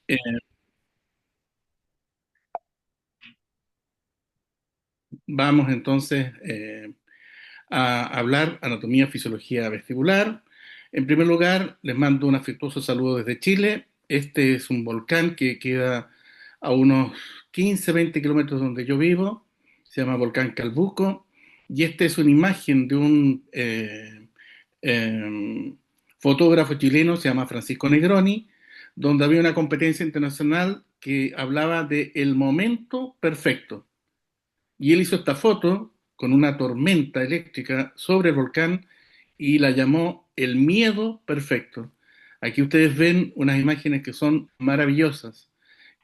Eh, Vamos entonces a hablar anatomía, fisiología vestibular. En primer lugar, les mando un afectuoso saludo desde Chile. Este es un volcán que queda a unos 15, 20 kilómetros donde yo vivo. Se llama Volcán Calbuco. Y esta es una imagen de un eh, fotógrafo chileno, se llama Francisco Negroni, donde había una competencia internacional que hablaba de el momento perfecto. Y él hizo esta foto con una tormenta eléctrica sobre el volcán y la llamó el miedo perfecto. Aquí ustedes ven unas imágenes que son maravillosas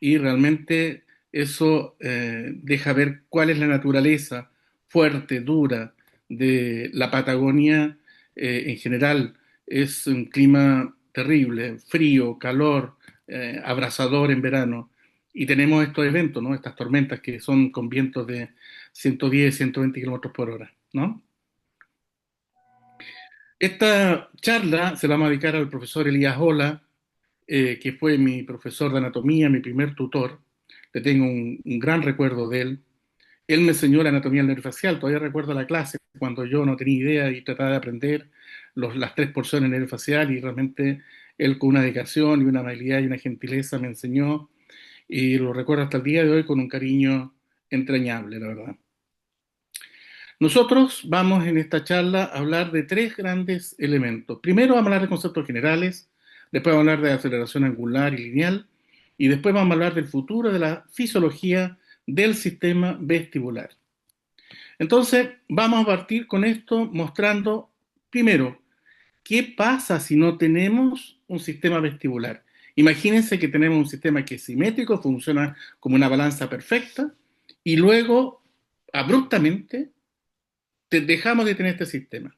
y realmente eso deja ver cuál es la naturaleza fuerte, dura de la Patagonia en general. Es un clima terrible, frío, calor, abrasador en verano. Y tenemos estos eventos, ¿no? Estas tormentas que son con vientos de 110, 120 kilómetros por hora, ¿no? Esta charla se la vamos a dedicar al profesor Elías Ola, que fue mi profesor de anatomía, mi primer tutor. Le tengo un gran recuerdo de él. Él me enseñó la anatomía del nervio facial. Todavía recuerdo la clase cuando yo no tenía idea y trataba de aprender las tres porciones del nervio facial y realmente él con una dedicación y una amabilidad y una gentileza me enseñó y lo recuerdo hasta el día de hoy con un cariño entrañable, la verdad. Nosotros vamos en esta charla a hablar de tres grandes elementos. Primero vamos a hablar de conceptos generales, después vamos a hablar de aceleración angular y lineal, y después vamos a hablar del futuro de la fisiología del sistema vestibular. Entonces, vamos a partir con esto mostrando, primero, qué pasa si no tenemos un sistema vestibular. Imagínense que tenemos un sistema que es simétrico, funciona como una balanza perfecta, y luego, abruptamente, dejamos de tener este sistema.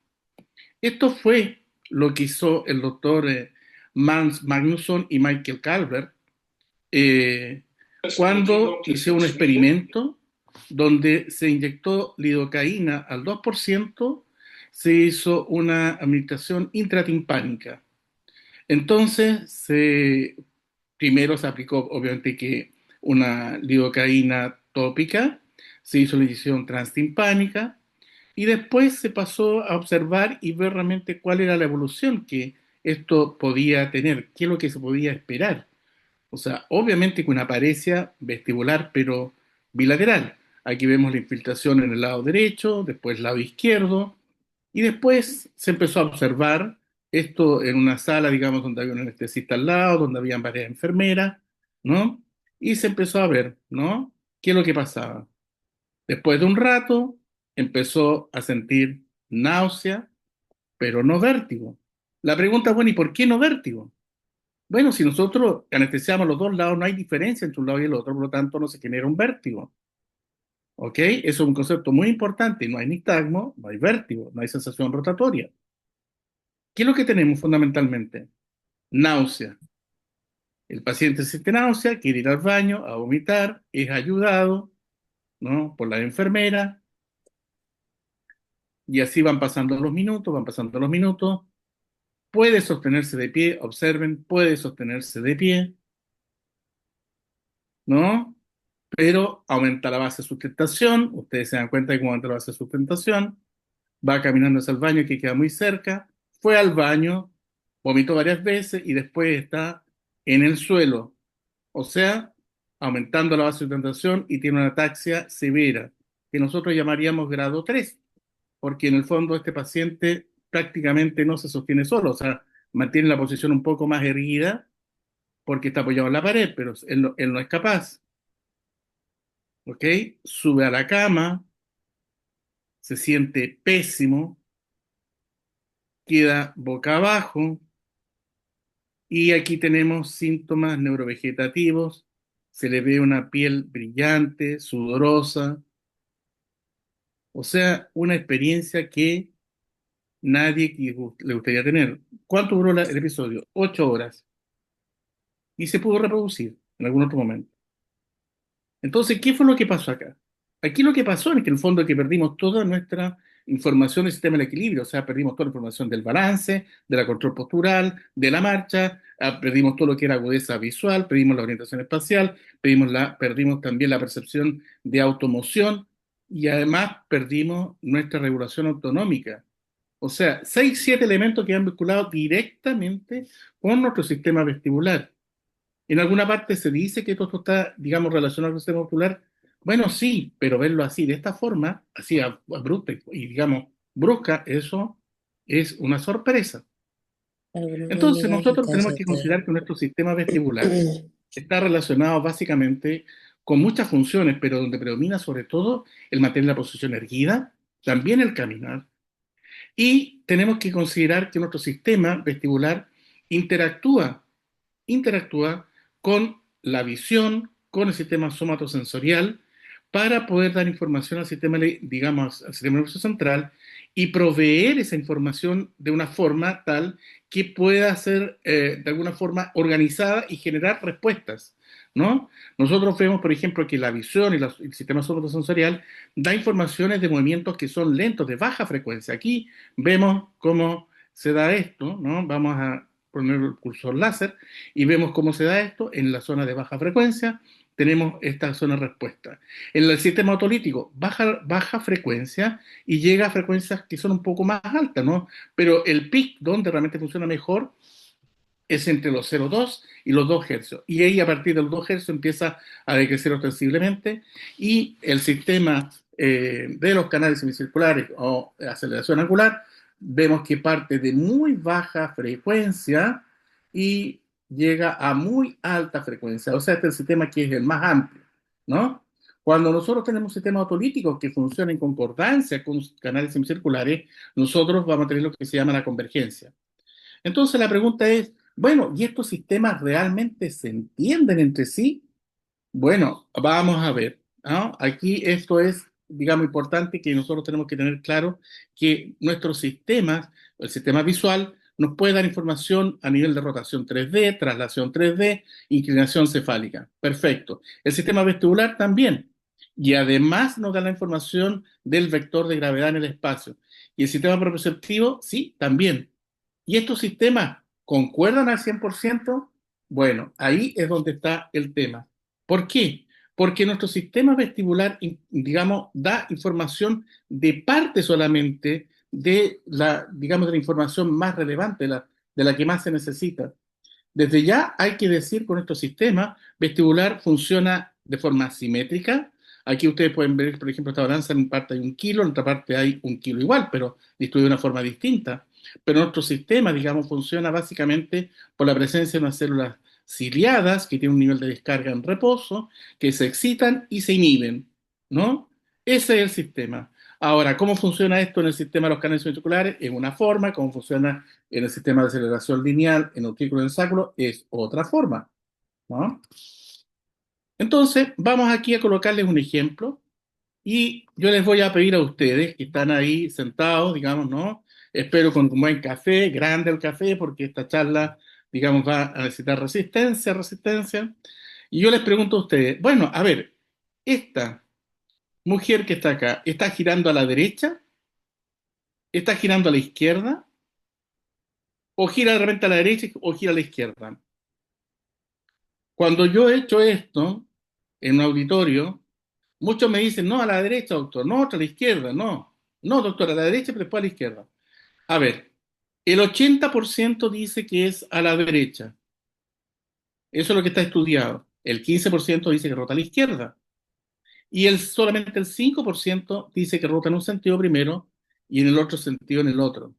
Esto fue lo que hizo el doctor Mans Magnusson y Michael Calvert eh, cuando hicieron un experimento donde se inyectó lidocaína al 2%, se hizo una administración intratimpánica. Entonces, primero se aplicó obviamente que una lidocaína tópica, se hizo la inyección transtimpánica, y después se pasó a observar y ver realmente cuál era la evolución que esto podía tener, qué es lo que se podía esperar. O sea, obviamente con una paresia vestibular, pero bilateral. Aquí vemos la infiltración en el lado derecho, después el lado izquierdo, y después se empezó a observar esto en una sala, digamos, donde había un anestesista al lado, donde habían varias enfermeras, ¿no? Y se empezó a ver, ¿no? ¿Qué es lo que pasaba? Después de un rato, empezó a sentir náusea, pero no vértigo. La pregunta es, bueno, ¿y por qué no vértigo? Bueno, si nosotros anestesiamos los dos lados, no hay diferencia entre un lado y el otro, por lo tanto no se genera un vértigo. ¿Ok? Eso es un concepto muy importante. No hay nistagmo, no hay vértigo, no hay sensación rotatoria. ¿Qué es lo que tenemos fundamentalmente? Náusea. El paciente siente náusea, quiere ir al baño, a vomitar, es ayudado, ¿no? Por la enfermera, y así van pasando los minutos, van pasando los minutos. Puede sostenerse de pie, observen, puede sostenerse de pie, ¿no? Pero aumenta la base de sustentación, ustedes se dan cuenta de cómo aumenta la base de sustentación, va caminando hacia el baño que queda muy cerca, fue al baño, vomitó varias veces y después está en el suelo, o sea, aumentando la base de sustentación y tiene una ataxia severa, que nosotros llamaríamos grado 3 porque en el fondo este paciente prácticamente no se sostiene solo, o sea, mantiene la posición un poco más erguida porque está apoyado en la pared, pero él no es capaz, ¿ok? Sube a la cama, se siente pésimo, queda boca abajo y aquí tenemos síntomas neurovegetativos, se le ve una piel brillante, sudorosa, o sea, una experiencia que le gustaría tener. ¿Cuánto duró el episodio? 8 horas. Y se pudo reproducir en algún otro momento. Entonces, ¿qué fue lo que pasó acá? Aquí lo que pasó es que en el fondo es que perdimos toda nuestra información del sistema del equilibrio, o sea, perdimos toda la información del balance, de la control postural, de la marcha, perdimos todo lo que era agudeza visual, perdimos la orientación espacial, perdimos también la percepción de automoción y además perdimos nuestra regulación autonómica. O sea, 6, 7 elementos que han vinculado directamente con nuestro sistema vestibular. En alguna parte se dice que todo esto está, digamos, relacionado al sistema vestibular. Bueno, sí, pero verlo así, de esta forma, así abrupta y, digamos, brusca, eso es una sorpresa. Entonces, nosotros tenemos que considerar que nuestro sistema vestibular está relacionado básicamente con muchas funciones, pero donde predomina sobre todo el mantener la posición erguida, también el caminar, y tenemos que considerar que nuestro sistema vestibular interactúa, interactúa con la visión, con el sistema somatosensorial, para poder dar información al sistema, digamos, al sistema nervioso central y proveer esa información de una forma tal que pueda ser de alguna forma organizada y generar respuestas, ¿no? Nosotros vemos, por ejemplo, que la visión y el sistema somatosensorial da informaciones de movimientos que son lentos, de baja frecuencia. Aquí vemos cómo se da esto, ¿no? Vamos a poner el cursor láser y vemos cómo se da esto en la zona de baja frecuencia. Tenemos esta zona de respuesta. En el sistema otolítico, baja frecuencia y llega a frecuencias que son un poco más altas, ¿no? Pero el pic donde realmente funciona mejor es entre los 0,2 y los 2 Hz. Y ahí a partir de los 2 Hz empieza a decrecer ostensiblemente y el sistema de los canales semicirculares o aceleración angular, vemos que parte de muy baja frecuencia y llega a muy alta frecuencia. O sea, este es el sistema que es el más amplio, ¿no? Cuando nosotros tenemos sistemas autolíticos que funcionan en concordancia con canales semicirculares, nosotros vamos a tener lo que se llama la convergencia. Entonces la pregunta es, bueno, ¿y estos sistemas realmente se entienden entre sí? Bueno, vamos a ver, ¿no? Aquí esto es, digamos, importante que nosotros tenemos que tener claro que nuestros sistemas, el sistema visual, nos puede dar información a nivel de rotación 3D, traslación 3D, inclinación cefálica. Perfecto. El sistema vestibular también. Y además nos da la información del vector de gravedad en el espacio. Y el sistema propioceptivo, sí, también. ¿Y estos sistemas concuerdan al 100%? Bueno, ahí es donde está el tema. ¿Por qué? Porque nuestro sistema vestibular, digamos, da información de parte solamente de la, digamos, de la información más relevante, de la que más se necesita. Desde ya hay que decir que nuestro sistema vestibular funciona de forma simétrica. Aquí ustedes pueden ver, por ejemplo, esta balanza, en una parte hay 1 kilo, en otra parte hay 1 kilo igual, pero distribuido de una forma distinta. Pero nuestro sistema, digamos, funciona básicamente por la presencia de unas células ciliadas que tienen un nivel de descarga en reposo, que se excitan y se inhiben, ¿no? Ese es el sistema. Ahora, ¿cómo funciona esto en el sistema de los canales ventriculares? Es una forma. ¿Cómo funciona en el sistema de aceleración lineal, en el círculo del sacro? Es otra forma, ¿no? Entonces, vamos aquí a colocarles un ejemplo y yo les voy a pedir a ustedes que están ahí sentados, digamos, ¿no? Espero con un buen café, grande el café, porque esta charla, digamos, va a necesitar resistencia, resistencia. Y yo les pregunto a ustedes, bueno, a ver, esta mujer que está acá, ¿está girando a la derecha? ¿Está girando a la izquierda? ¿O gira de repente a la derecha o gira a la izquierda? Cuando yo he hecho esto en un auditorio, muchos me dicen, no, a la derecha, doctor, no, a la izquierda, no. No, doctor, a la derecha, pero después a la izquierda. A ver, el 80% dice que es a la derecha. Eso es lo que está estudiado. El 15% dice que rota a la izquierda. Y solamente el 5% dice que rota en un sentido primero y en el otro sentido en el otro.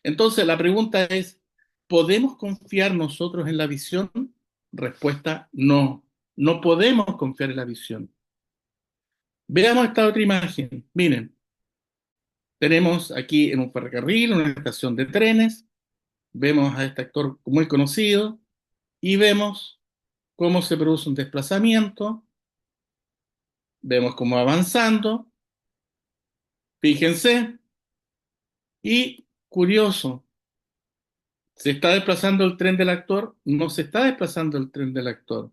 Entonces, la pregunta es, ¿podemos confiar nosotros en la visión? Respuesta, no. No podemos confiar en la visión. Veamos esta otra imagen. Miren, tenemos aquí en un ferrocarril, una estación de trenes, vemos a este actor muy conocido y vemos cómo se produce un desplazamiento, vemos cómo va avanzando, fíjense, y curioso, ¿se está desplazando el tren del actor? No se está desplazando el tren del actor.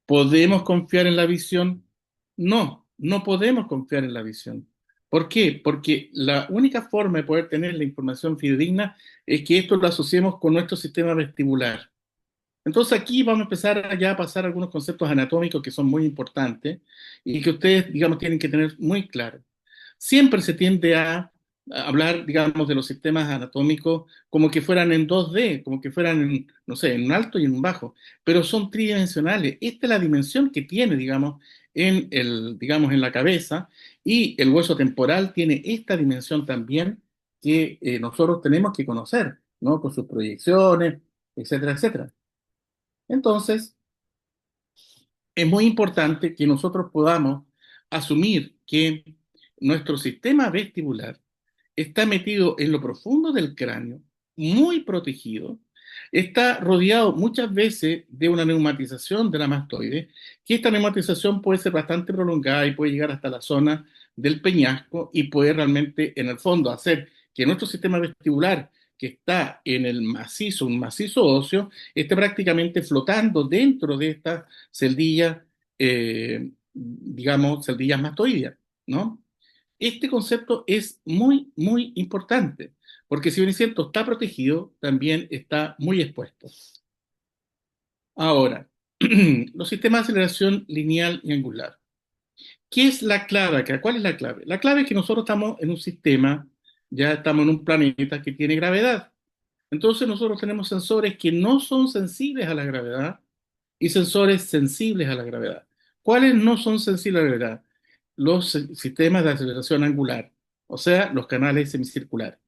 ¿Podemos confiar en la visión? No, no podemos confiar en la visión. ¿Por qué? Porque la única forma de poder tener la información fidedigna es que esto lo asociemos con nuestro sistema vestibular. Entonces aquí vamos a empezar ya a pasar algunos conceptos anatómicos que son muy importantes y que ustedes, digamos, tienen que tener muy claros. Siempre se tiende a hablar, digamos, de los sistemas anatómicos como que fueran en 2D, como que fueran, no sé, en un alto y en un bajo, pero son tridimensionales. Esta es la dimensión que tiene, digamos, digamos, en la cabeza, y el hueso temporal tiene esta dimensión también que nosotros tenemos que conocer, ¿no? Con sus proyecciones, etcétera, etcétera. Entonces, es muy importante que nosotros podamos asumir que nuestro sistema vestibular está metido en lo profundo del cráneo, muy protegido, está rodeado muchas veces de una neumatización de la mastoide, que esta neumatización puede ser bastante prolongada y puede llegar hasta la zona del peñasco y puede realmente, en el fondo, hacer que nuestro sistema vestibular, que está en el macizo, un macizo óseo, esté prácticamente flotando dentro de estas celdillas, digamos, celdillas mastoideas, ¿no? Este concepto es muy, muy importante, porque si bien es cierto, está protegido, también está muy expuesto. Ahora, los sistemas de aceleración lineal y angular. ¿Qué es la clave acá? ¿Cuál es la clave? La clave es que nosotros estamos en un sistema, ya estamos en un planeta que tiene gravedad. Entonces nosotros tenemos sensores que no son sensibles a la gravedad y sensores sensibles a la gravedad. ¿Cuáles no son sensibles a la gravedad? Los sistemas de aceleración angular, o sea, los canales semicirculares.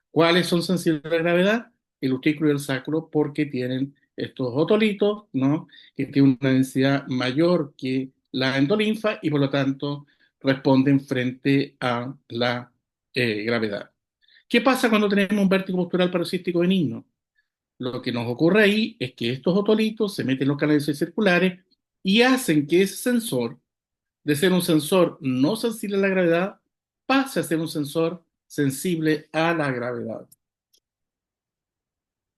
¿Cuáles son sensibles a la gravedad? El utrículo y el sacro, porque tienen estos otolitos, ¿no? Que tienen una densidad mayor que la endolinfa y por lo tanto responden frente a la gravedad. ¿Qué pasa cuando tenemos un vértigo postural paroxístico benigno? Lo que nos ocurre ahí es que estos otolitos se meten en los canales circulares y hacen que ese sensor, de ser un sensor no sensible a la gravedad, pase a ser un sensor sensible a la gravedad.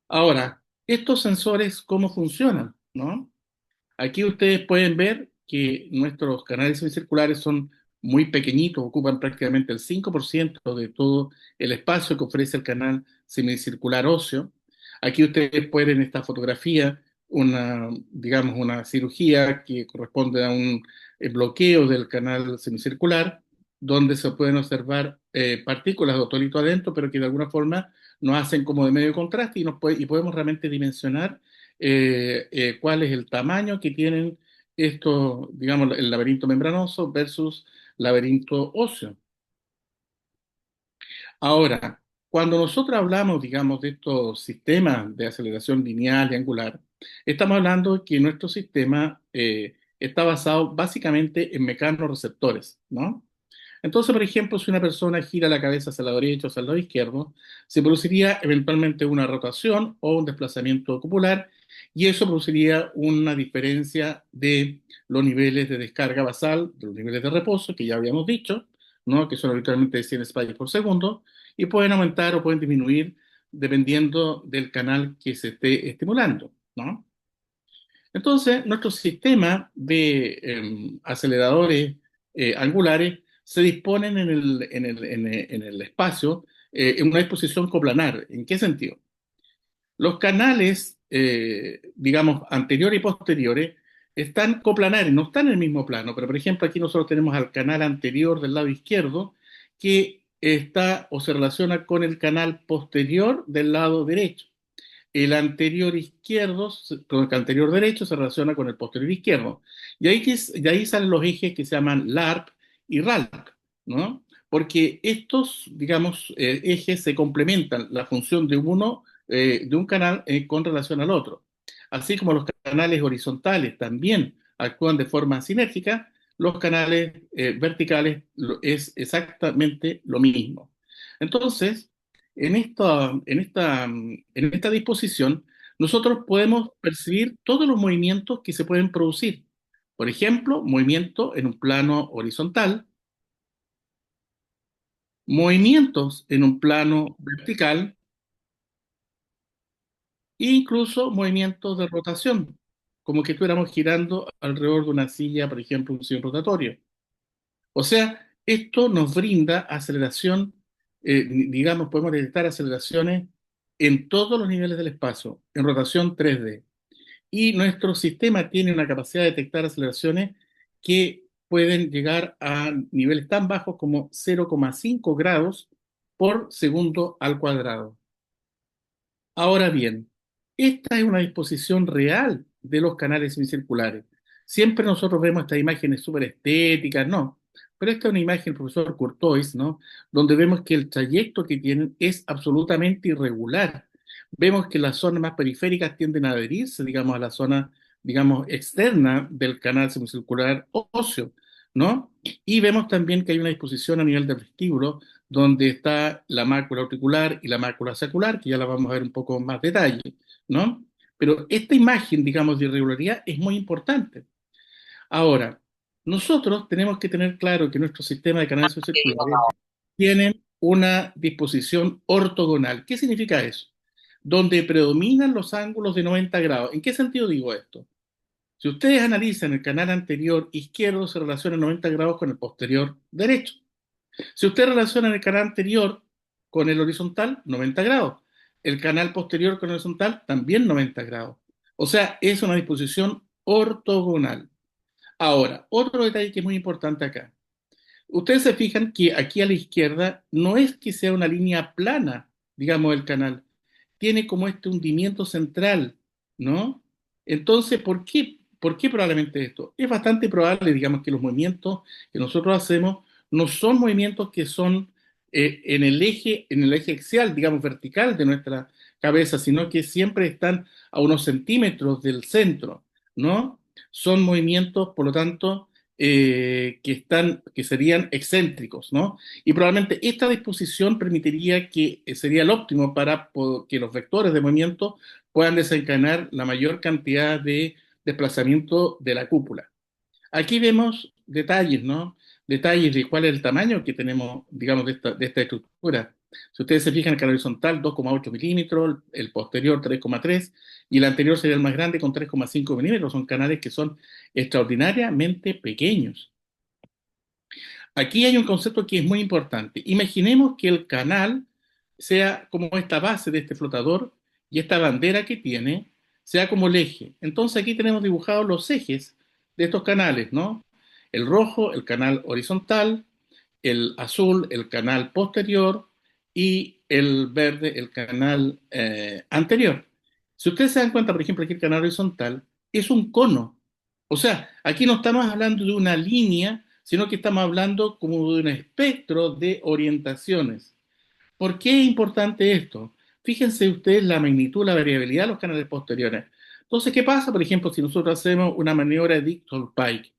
Ahora, estos sensores, ¿cómo funcionan? ¿No? Aquí ustedes pueden ver que nuestros canales semicirculares son muy pequeñitos, ocupan prácticamente el 5% de todo el espacio que ofrece el canal semicircular óseo. Aquí ustedes pueden en esta fotografía digamos, una cirugía que corresponde a un bloqueo del canal semicircular, donde se pueden observar partículas de otolito adentro, pero que de alguna forma nos hacen como de medio contraste y podemos realmente dimensionar cuál es el tamaño que tienen estos, digamos, el laberinto membranoso versus laberinto óseo. Ahora, cuando nosotros hablamos, digamos, de estos sistemas de aceleración lineal y angular, estamos hablando de que nuestro sistema está basado básicamente en mecanorreceptores, ¿no? Entonces, por ejemplo, si una persona gira la cabeza hacia la derecha o hacia el lado izquierdo, se produciría eventualmente una rotación o un desplazamiento ocular, y eso produciría una diferencia de los niveles de descarga basal, de los niveles de reposo, que ya habíamos dicho, ¿no? Que son habitualmente 100 spikes por segundo, y pueden aumentar o pueden disminuir dependiendo del canal que se esté estimulando, ¿no? Entonces, nuestro sistema de aceleradores angulares se disponen en el espacio en una disposición coplanar. ¿En qué sentido? Los canales, digamos, anteriores y posteriores, están coplanares, no están en el mismo plano, pero por ejemplo aquí nosotros tenemos al canal anterior del lado izquierdo que está o se relaciona con el canal posterior del lado derecho. El anterior izquierdo, con el anterior derecho se relaciona con el posterior izquierdo. De ahí salen los ejes que se llaman LARP y RALP, ¿no? Porque estos, digamos, ejes se complementan la función de uno, de un canal con relación al otro. Así como los canales horizontales también actúan de forma sinérgica, los canales verticales es exactamente lo mismo. Entonces, en esta disposición, nosotros podemos percibir todos los movimientos que se pueden producir. Por ejemplo, movimiento en un plano horizontal, movimientos en un plano vertical e incluso movimientos de rotación, como que estuviéramos girando alrededor de una silla, por ejemplo, un sillón rotatorio. O sea, Esto nos brinda aceleración, digamos, podemos detectar aceleraciones en todos los niveles del espacio, en rotación 3D. Y nuestro sistema tiene una capacidad de detectar aceleraciones que pueden llegar a niveles tan bajos como 0,5 grados por segundo al cuadrado. Ahora bien, esta es una disposición real de los canales semicirculares. Siempre nosotros vemos estas imágenes súper estéticas, no, pero esta es una imagen del profesor Courtois, ¿no? Donde vemos que el trayecto que tienen es absolutamente irregular. Vemos que las zonas más periféricas tienden a adherirse, digamos, a la zona, digamos, externa del canal semicircular óseo, ¿no? Y vemos también que hay una disposición a nivel del vestíbulo donde está la mácula auricular y la mácula sacral, que ya la vamos a ver un poco más detalle, ¿no? Pero esta imagen, digamos, de irregularidad es muy importante. Ahora, nosotros tenemos que tener claro que nuestro sistema de canales circulares tienen una disposición ortogonal. ¿Qué significa eso? Donde predominan los ángulos de 90 grados. ¿En qué sentido digo esto? Si ustedes analizan el canal anterior izquierdo, se relaciona 90 grados con el posterior derecho. Si usted relaciona el canal anterior con el horizontal, 90 grados. El canal posterior con el horizontal, también 90 grados. O sea, es una disposición ortogonal. Ahora, otro detalle que es muy importante acá. Ustedes se fijan que aquí a la izquierda no es que sea una línea plana, digamos, el canal. Tiene como este hundimiento central, ¿no? Entonces, ¿por qué probablemente esto? Es bastante probable, digamos, que los movimientos que nosotros hacemos no son movimientos que son en el eje axial, digamos, vertical de nuestra cabeza, sino que siempre están a unos centímetros del centro, ¿no? Son movimientos, por lo tanto, que serían excéntricos, ¿no? Y probablemente esta disposición permitiría que sería el óptimo para que los vectores de movimiento puedan desencadenar la mayor cantidad de desplazamiento de la cúpula. Aquí vemos detalles, ¿no? Detalles de cuál es el tamaño que tenemos, digamos, de esta estructura. Si ustedes se fijan, el canal horizontal 2,8 milímetros, el posterior 3,3 y el anterior sería el más grande con 3,5 milímetros. Son canales que son extraordinariamente pequeños. Aquí hay un concepto que es muy importante. Imaginemos que el canal sea como esta base de este flotador y esta bandera que tiene sea como el eje. Entonces aquí tenemos dibujados los ejes de estos canales, ¿no? El rojo, el canal horizontal, el azul, el canal posterior y el verde, el canal anterior. Si ustedes se dan cuenta, por ejemplo, aquí el canal horizontal es un cono. O sea, aquí no estamos hablando de una línea, sino que estamos hablando como de un espectro de orientaciones. ¿Por qué es importante esto? Fíjense ustedes la magnitud, la variabilidad de los canales posteriores. Entonces, ¿qué pasa, por ejemplo, si nosotros hacemos una maniobra de Dixon Pike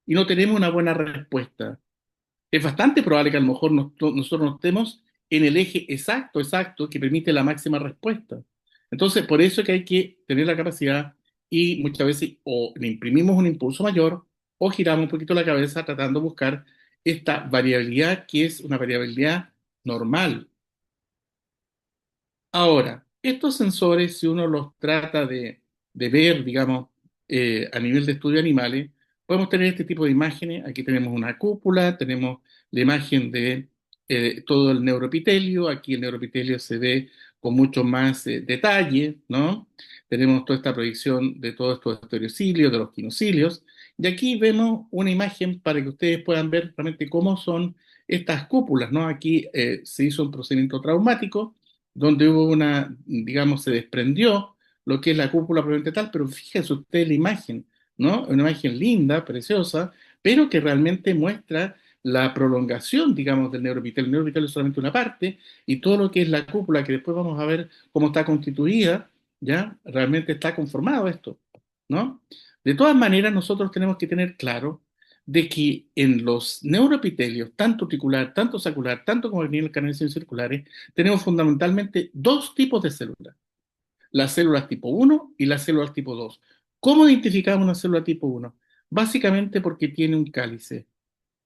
y no tenemos una buena respuesta? Es bastante probable que a lo mejor nosotros no estemos en el eje exacto, que permite la máxima respuesta. Entonces, por eso es que hay que tener la capacidad y muchas veces o le imprimimos un impulso mayor o giramos un poquito la cabeza tratando de buscar esta variabilidad que es una variabilidad normal. Ahora, estos sensores, si uno los trata de ver, digamos, a nivel de estudio de animales, podemos tener este tipo de imágenes. Aquí tenemos una cúpula, tenemos la imagen de todo el neuroepitelio. Aquí el neuroepitelio se ve con mucho más detalle, ¿no? Tenemos toda esta proyección de todos estos estereocilios, de los quinocilios. Y aquí vemos una imagen para que ustedes puedan ver realmente cómo son estas cúpulas, ¿no? Aquí se hizo un procedimiento traumático donde hubo una, digamos, se desprendió lo que es la cúpula propiamente tal, pero fíjese usted la imagen, ¿no? Una imagen linda, preciosa, pero que realmente muestra la prolongación, digamos, del neuroepitelio. El neuroepitelio es solamente una parte, y todo lo que es la cúpula, que después vamos a ver cómo está constituida, ¿ya? Realmente está conformado esto, ¿no? De todas maneras, nosotros tenemos que tener claro de que en los neuroepitelios, tanto auricular, tanto sacular, tanto como en el canal circulares, tenemos fundamentalmente dos tipos de células, las células tipo 1 y las células tipo 2. ¿Cómo identificamos una célula tipo 1? Básicamente porque tiene un cálice.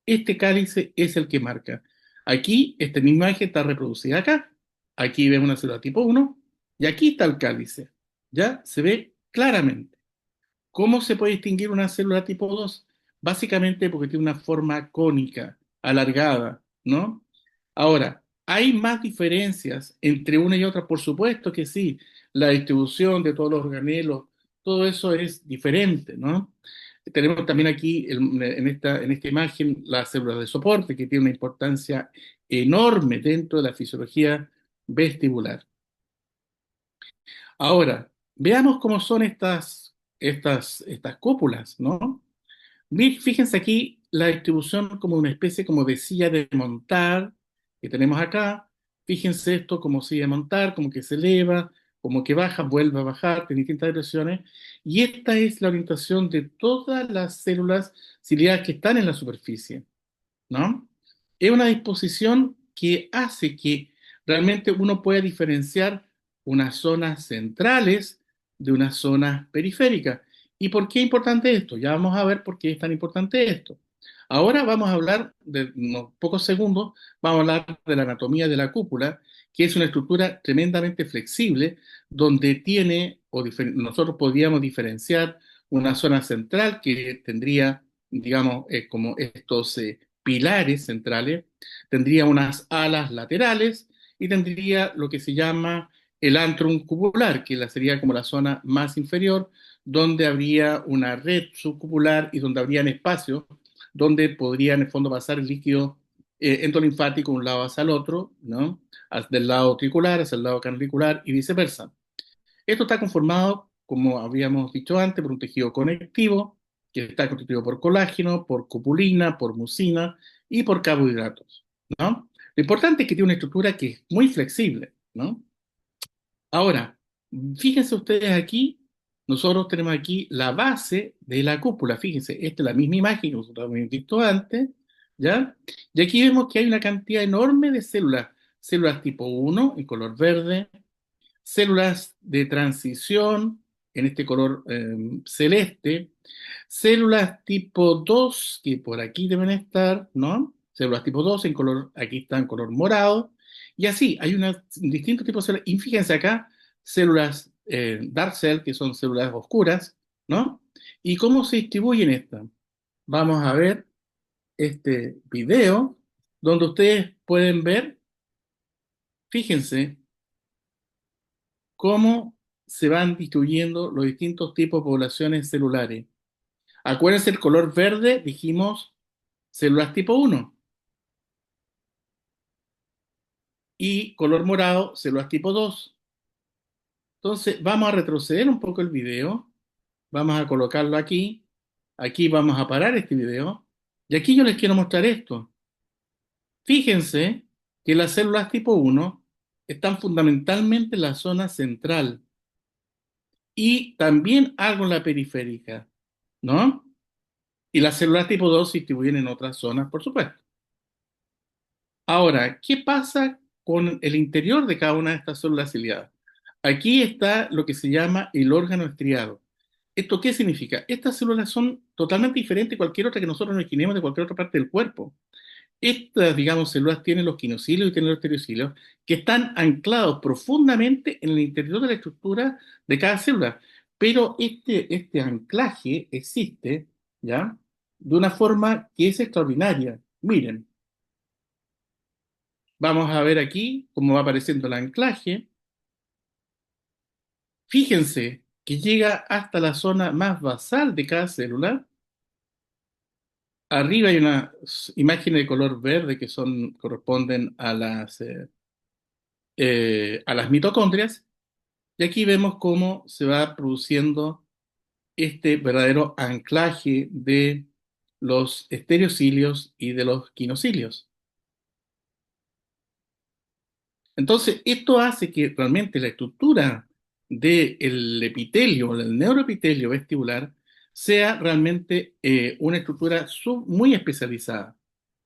Este cálice es el que marca. Aquí, esta misma imagen está reproducida acá. Aquí vemos una célula tipo 1 y aquí está el cálice. ¿Ya? Se ve claramente. ¿Cómo se puede distinguir una célula tipo 2? Básicamente porque tiene una forma cónica. alargada, ¿no? Ahora, ¿hay más diferencias entre una y otra? Por supuesto que sí. La distribución de todos los organelos, todo eso es diferente, ¿no? Tenemos también aquí en esta imagen las células de soporte, que tiene una importancia enorme dentro de la fisiología vestibular. Ahora, veamos cómo son estas cúpulas, ¿no? Fíjense aquí la distribución como una especie como de silla de montar que tenemos acá. Fíjense esto como silla de montar, como que se eleva, como que baja, vuelve a bajar, en distintas direcciones. Y esta es la orientación de todas las células ciliadas que están en la superficie, ¿no? Es una disposición que hace que realmente uno pueda diferenciar unas zonas centrales de unas zonas periféricas. ¿Y por qué es importante esto? Ya vamos a ver por qué es tan importante esto. Ahora vamos a hablar, de unos pocos segundos, vamos a hablar de la anatomía de la cúpula, que es una estructura tremendamente flexible, donde tiene, nosotros podríamos diferenciar una zona central que tendría, digamos, como estos pilares centrales, tendría unas alas laterales y tendría lo que se llama el antrum cupular, que sería como la zona más inferior, donde habría una red subcupular y donde habrían espacios donde podría en el fondo pasar el líquido endolinfático de un lado hacia el otro, ¿no? Del lado auricular hacia el lado canalicular y viceversa. Esto está conformado, como habíamos dicho antes, por un tejido conectivo que está constituido por colágeno, por cupulina, por mucina y por carbohidratos, ¿no? Lo importante es que tiene una estructura que es muy flexible, ¿no? Ahora, fíjense ustedes aquí, nosotros tenemos aquí la base de la cúpula, fíjense, esta es la misma imagen que nosotros habíamos visto antes, ¿ya? Y aquí vemos que hay una cantidad enorme de células, células tipo 1 en color verde, células de transición en este color celeste, células tipo 2 que por aquí deben estar, ¿no? Células tipo 2 en color, aquí están en color morado, y así, hay distintos tipos de células, y fíjense acá, células dark cell, que son células oscuras, ¿no? ¿Y cómo se distribuyen estas? Vamos a ver este video donde ustedes pueden ver, fíjense, cómo se van distribuyendo los distintos tipos de poblaciones celulares. Acuérdense, el color verde, dijimos células tipo 1 y color morado, células tipo 2. Entonces, vamos a retroceder un poco el video, vamos a colocarlo aquí, aquí vamos a parar este video, y aquí yo les quiero mostrar esto. Fíjense que las células tipo 1 están fundamentalmente en la zona central y también algo en la periférica, ¿no? Y las células tipo 2 se distribuyen en otras zonas, por supuesto. Ahora, ¿qué pasa con el interior de cada una de estas células ciliadas? Aquí está lo que se llama el órgano estriado. ¿Esto qué significa? Estas células son totalmente diferentes a cualquier otra que nosotros nos imaginemos de cualquier otra parte del cuerpo. Estas, digamos, células tienen los quinocilios y tienen los estereocilios que están anclados profundamente en el interior de la estructura de cada célula. Pero este anclaje existe, ¿ya? De una forma que es extraordinaria. Miren, vamos a ver aquí cómo va apareciendo el anclaje. Fíjense que llega hasta la zona más basal de cada célula. Arriba hay unas imágenes de color verde que corresponden a las mitocondrias. Y aquí vemos cómo se va produciendo este verdadero anclaje de los estereocilios y de los quinocilios. Entonces, esto hace que realmente la estructura del epitelio, del neuroepitelio vestibular, sea realmente una estructura muy especializada,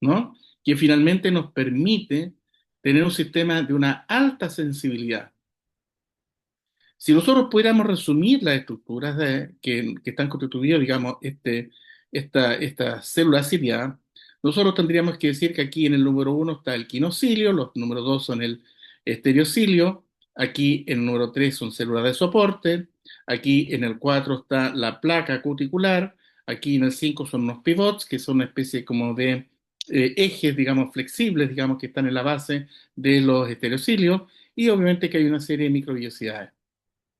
¿no? Que finalmente nos permite tener un sistema de una alta sensibilidad. Si nosotros pudiéramos resumir las estructuras que están constituidas, digamos, esta célula ciliada, nosotros tendríamos que decir que aquí en el número uno está el quinocilio, los números dos son el estereocilio, aquí en el número tres son células de soporte, aquí en el cuatro está la placa cuticular, aquí en el cinco son unos pivots, que son una especie como de ejes, digamos, flexibles, digamos, que están en la base de los estereocilios, y obviamente que hay una serie de microvellosidades.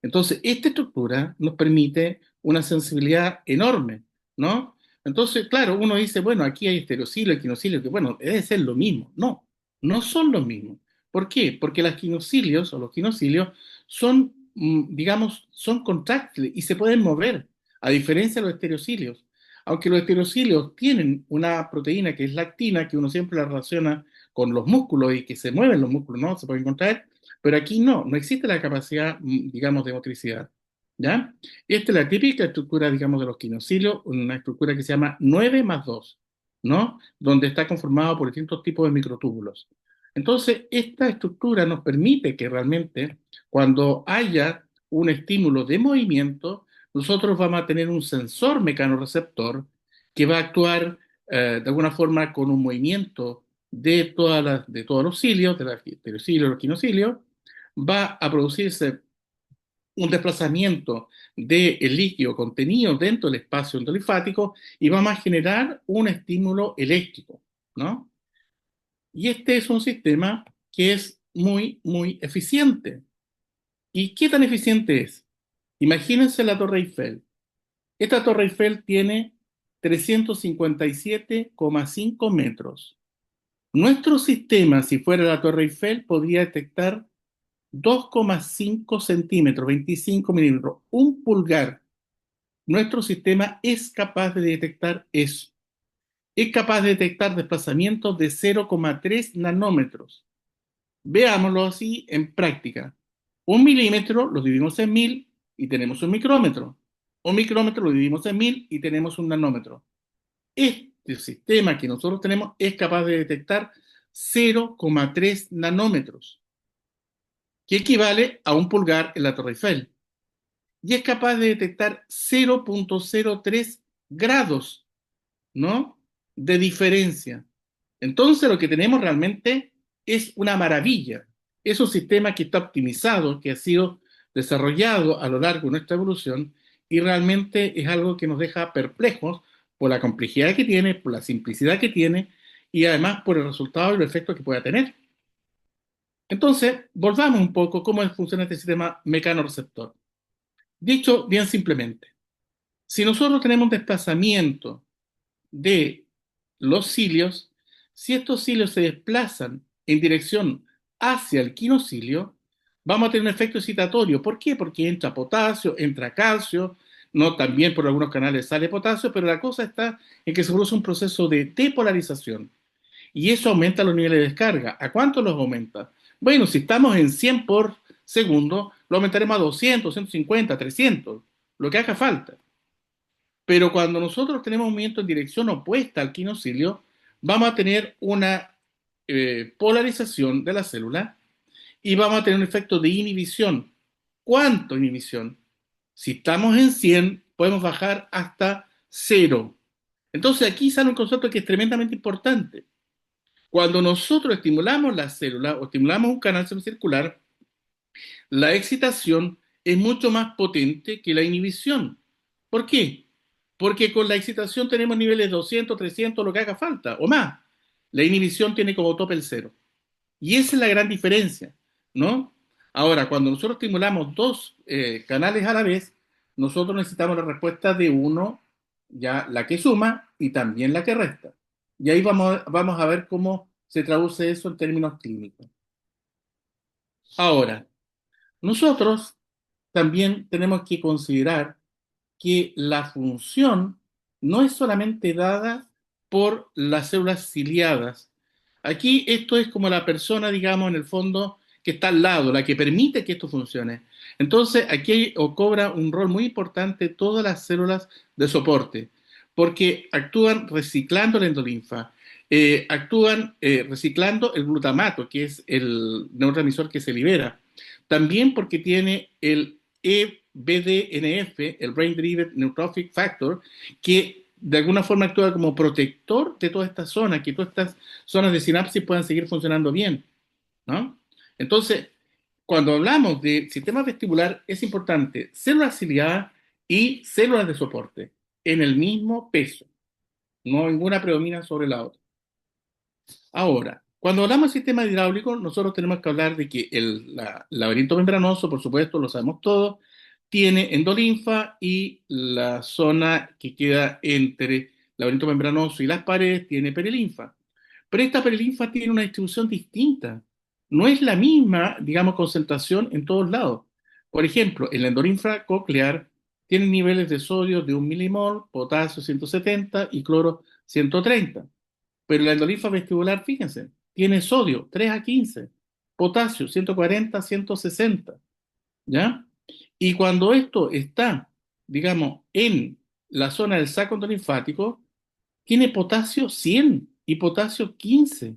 Entonces, esta estructura nos permite una sensibilidad enorme, ¿no? Entonces, claro, uno dice, bueno, aquí hay estereocilio, equinocilio, que bueno, debe ser lo mismo. No, no son los mismos. ¿Por qué? Porque los quinocilios o los quinocilios son, digamos, son contráctiles y se pueden mover, a diferencia de los estereocilios. Aunque los estereocilios tienen una proteína que es la actina, que uno siempre la relaciona con los músculos y que se mueven los músculos, ¿no? Se pueden contraer, pero aquí no, no existe la capacidad, digamos, de motricidad. ¿Ya? Esta es la típica estructura, digamos, de los quinocilios, una estructura que se llama 9+2, ¿no? Donde está conformado por distintos tipos de microtúbulos. Entonces, esta estructura nos permite que realmente, cuando haya un estímulo de movimiento, nosotros vamos a tener un sensor mecanorreceptor que va a actuar de alguna forma con un movimiento de todos los cilios, de los estereocilios, los quinocilios, va a producirse un desplazamiento del líquido contenido dentro del espacio endolinfático y vamos a generar un estímulo eléctrico, ¿no? Y este es un sistema que es muy, muy eficiente. ¿Y qué tan eficiente es? Imagínense la Torre Eiffel. Esta Torre Eiffel tiene 357,5 metros. Nuestro sistema, si fuera la Torre Eiffel, podría detectar 2,5 centímetros, 25 milímetros, un pulgar. Nuestro sistema es capaz de detectar eso. Es capaz de detectar desplazamientos de 0,3 nanómetros. Veámoslo así en práctica. Un milímetro lo dividimos en 1000 y tenemos un micrómetro. Un micrómetro lo dividimos en 1000 y tenemos un nanómetro. Este sistema que nosotros tenemos es capaz de detectar 0,3 nanómetros, que equivale a un pulgar en la Torre Eiffel. Y es capaz de detectar 0,03 grados, ¿no? De diferencia. Entonces lo que tenemos realmente es una maravilla. Es un sistema que está optimizado, que ha sido desarrollado a lo largo de nuestra evolución y realmente es algo que nos deja perplejos por la complejidad que tiene, por la simplicidad que tiene y además por el resultado y el efecto que pueda tener. Entonces, volvamos un poco cómo funciona este sistema mecanoreceptor. Dicho bien simplemente, si nosotros tenemos un desplazamiento de los cilios, si estos cilios se desplazan en dirección hacia el quinocilio, vamos a tener un efecto excitatorio. ¿Por qué? Porque entra potasio, entra calcio, no, también por algunos canales sale potasio, pero la cosa está en que se produce un proceso de depolarización y eso aumenta los niveles de descarga. ¿A cuánto los aumenta? Bueno, si estamos en 100 por segundo, lo aumentaremos a 200, 150, 300, lo que haga falta. Pero cuando nosotros tenemos movimiento en dirección opuesta al quinocilio, vamos a tener una polarización de la célula y vamos a tener un efecto de inhibición. ¿Cuánto inhibición? Si estamos en 100, podemos bajar hasta 0. Entonces aquí sale un concepto que es tremendamente importante. Cuando nosotros estimulamos la célula o estimulamos un canal semicircular, la excitación es mucho más potente que la inhibición. ¿Por qué? Porque con la excitación tenemos niveles 200, 300, lo que haga falta, o más. La inhibición tiene como tope el cero. Y esa es la gran diferencia, ¿no? Ahora, cuando nosotros estimulamos dos canales a la vez, nosotros necesitamos la respuesta de uno, ya la que suma y también la que resta. Y ahí vamos a ver cómo se traduce eso en términos clínicos. Ahora, nosotros también tenemos que considerar que la función no es solamente dada por las células ciliadas. Aquí esto es como la persona, digamos, en el fondo, que está al lado, la que permite que esto funcione. Entonces, aquí cobra un rol muy importante todas las células de soporte, porque actúan reciclando la endolinfa, actúan reciclando el glutamato, que es el neurotransmisor que se libera. También porque tiene el BDNF, el Brain Driven Neurotrophic Factor, que de alguna forma actúa como protector de todas estas zonas, que todas estas zonas de sinapsis puedan seguir funcionando bien, ¿no? Entonces, cuando hablamos de sistema vestibular, es importante células ciliadas y células de soporte en el mismo peso, no ninguna predomina sobre la otra. Ahora, cuando hablamos de sistema hidráulico, nosotros tenemos que hablar de que el laberinto membranoso, por supuesto, lo sabemos todos, tiene endolinfa y la zona que queda entre el laberinto membranoso y las paredes tiene perilinfa. Pero esta perilinfa tiene una distribución distinta. No es la misma, digamos, concentración en todos lados. Por ejemplo, en la endolinfa coclear tiene niveles de sodio de 1 milimol, potasio 170 y cloro 130. Pero la endolinfa vestibular, fíjense, tiene sodio 3 a 15, potasio 140 a 160, ¿ya? Y cuando esto está, digamos, en la zona del saco endolinfático, tiene potasio 100 y potasio 15.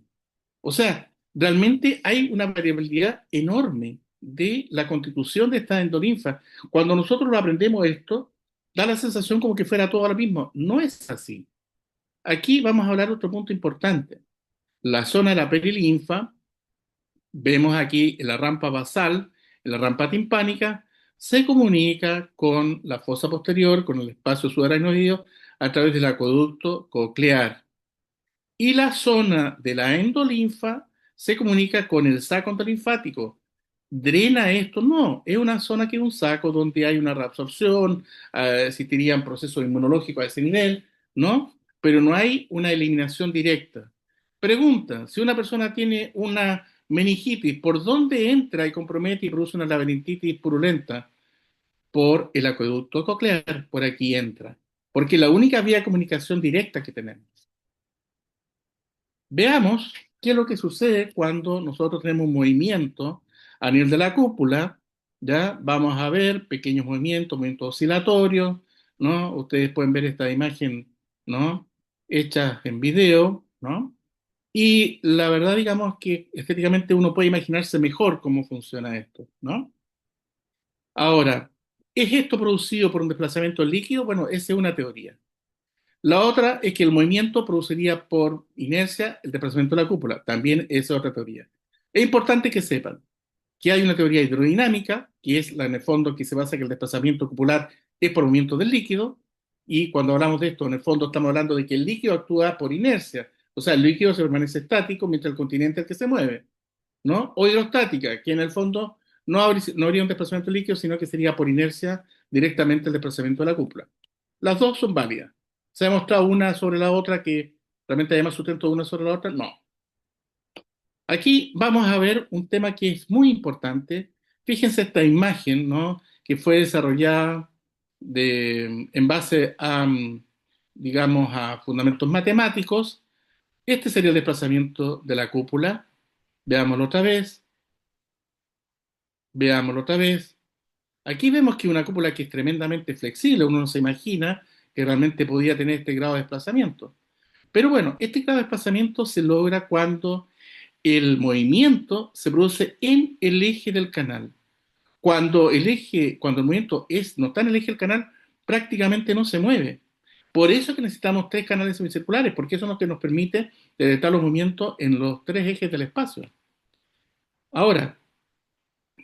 O sea, realmente hay una variabilidad enorme de la constitución de esta endolinfa. Cuando nosotros lo aprendemos esto, da la sensación como que fuera todo lo mismo. No es así. Aquí vamos a hablar de otro punto importante. La zona de la perilinfa, vemos aquí en la rampa basal, en la rampa timpánica, se comunica con la fosa posterior, con el espacio subaracnoideo, a través del acueducto coclear. Y la zona de la endolinfa se comunica con el saco endolinfático. ¿Drena esto? No, es una zona que es un saco donde hay una reabsorción, existirían procesos inmunológicos a ese nivel, ¿no? Pero no hay una eliminación directa. Pregunta, si una persona tiene una meningitis, ¿por dónde entra y compromete y produce una laberintitis purulenta? Por el acueducto coclear, por aquí entra. Porque la única vía de comunicación directa que tenemos. Veamos qué es lo que sucede cuando nosotros tenemos un movimiento a nivel de la cúpula. Ya vamos a ver pequeños movimientos, movimientos oscilatorios, ¿no? Ustedes pueden ver esta imagen, ¿no? Hecha en video, ¿no? Y la verdad, digamos que estéticamente uno puede imaginarse mejor cómo funciona esto, ¿no? Ahora, ¿es esto producido por un desplazamiento líquido? Bueno, esa es una teoría. La otra es que el movimiento produciría por inercia el desplazamiento de la cúpula. También esa es otra teoría. Es importante que sepan que hay una teoría hidrodinámica, que es la en el fondo que se basa en que el desplazamiento cupular es por movimiento del líquido, y cuando hablamos de esto, en el fondo estamos hablando de que el líquido actúa por inercia, o sea, el líquido se permanece estático mientras el continente es el que se mueve, ¿no? O hidrostática, que en el fondo no habría un desplazamiento líquido, sino que sería por inercia directamente el desplazamiento de la cúpula. Las dos son válidas. ¿Se ha demostrado una sobre la otra que realmente haya más sustento de una sobre la otra? No. Aquí vamos a ver un tema que es muy importante. Fíjense esta imagen, ¿no? Que fue desarrollada en base a, digamos, a fundamentos matemáticos. Este sería el desplazamiento de la cúpula. Veámoslo otra vez. Veámoslo otra vez. Aquí vemos que una cúpula que es tremendamente flexible, uno no se imagina que realmente podía tener este grado de desplazamiento. Pero bueno, este grado de desplazamiento se logra cuando el movimiento se produce en el eje del canal. Cuando el movimiento no está en el eje del canal, prácticamente no se mueve. Por eso es que necesitamos tres canales semicirculares, porque eso es lo que nos permite detectar los movimientos en los tres ejes del espacio. Ahora,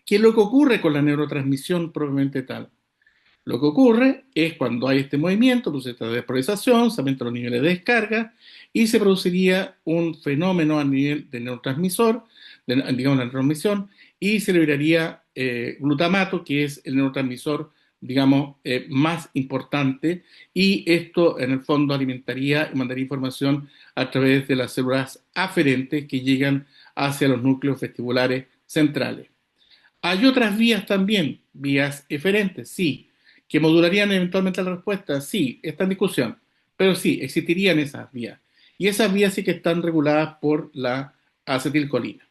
¿qué es lo que ocurre con la neurotransmisión propiamente tal? Lo que ocurre es cuando hay este movimiento, produce esta despolarización, se aumentan los niveles de descarga y se produciría un fenómeno a nivel del neurotransmisor, digamos la neurotransmisión, y se liberaría glutamato, que es el neurotransmisor, digamos, más importante, y esto en el fondo alimentaría y mandaría información a través de las células aferentes que llegan hacia los núcleos vestibulares centrales. Hay otras vías también, vías eferentes, sí, que modularían eventualmente la respuesta, sí, está en discusión, pero sí, existirían esas vías. Y esas vías sí que están reguladas por la acetilcolina.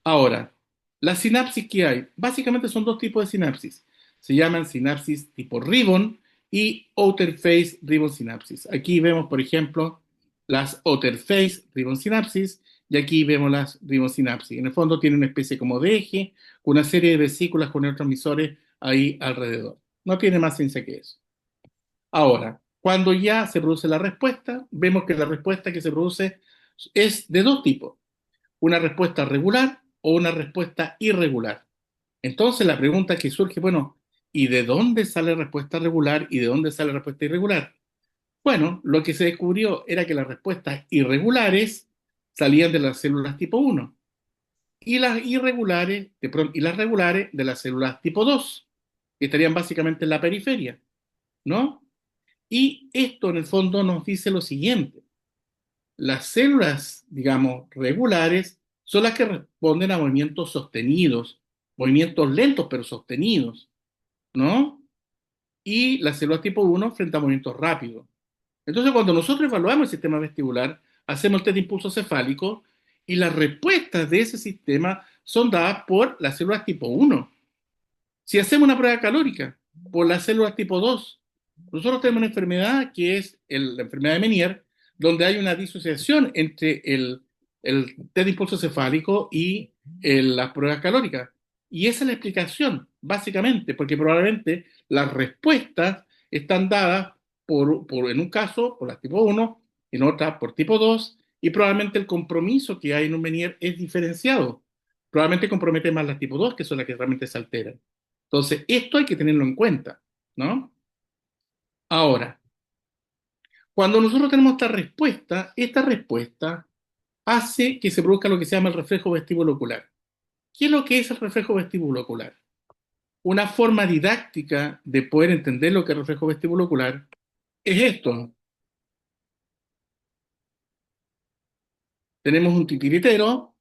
Ahora, las sinapsis que hay, básicamente son dos tipos de sinapsis. Se llaman sinapsis tipo ribbon y outer phase ribbon sinapsis. Aquí vemos, por ejemplo, las outer phase ribbon sinapsis y aquí vemos las ribbon sinapsis. En el fondo tiene una especie como de eje con una serie de vesículas con neurotransmisores ahí alrededor. No tiene más ciencia que eso. Ahora, cuando ya se produce la respuesta, vemos que la respuesta que se produce es de dos tipos, una respuesta regular o una respuesta irregular. Entonces la pregunta que surge, bueno, ¿y de dónde sale respuesta regular y de dónde sale respuesta irregular? Bueno, lo que se descubrió era que las respuestas irregulares salían de las células tipo 1 y las irregulares, y las regulares de las células tipo 2, que estarían básicamente en la periferia, ¿no? Y esto en el fondo nos dice lo siguiente: las células, digamos, regulares son las que responden a movimientos sostenidos, movimientos lentos pero sostenidos, ¿no? Y las células tipo 1 frente a movimientos rápidos. Entonces, cuando nosotros evaluamos el sistema vestibular, hacemos el test de impulso cefálico y las respuestas de ese sistema son dadas por las células tipo 1. Si hacemos una prueba calórica por las células tipo 2, nosotros tenemos una enfermedad que es la enfermedad de Meniere, donde hay una disociación entre el test de impulso cefálico y las pruebas calóricas. Y esa es la explicación, básicamente, porque probablemente las respuestas están dadas en un caso por las tipo 1, en otra por tipo 2, y probablemente el compromiso que hay en un Meniere es diferenciado. Probablemente compromete más las tipo 2, que son las que realmente se alteran. Entonces, esto hay que tenerlo en cuenta, ¿no? Ahora, cuando nosotros tenemos esta respuesta hace que se produzca lo que se llama el reflejo vestibulocular. ¿Qué es lo que es el reflejo vestibulocular? Una forma didáctica de poder entender lo que es el reflejo vestibulocular es esto. Tenemos un titiritero,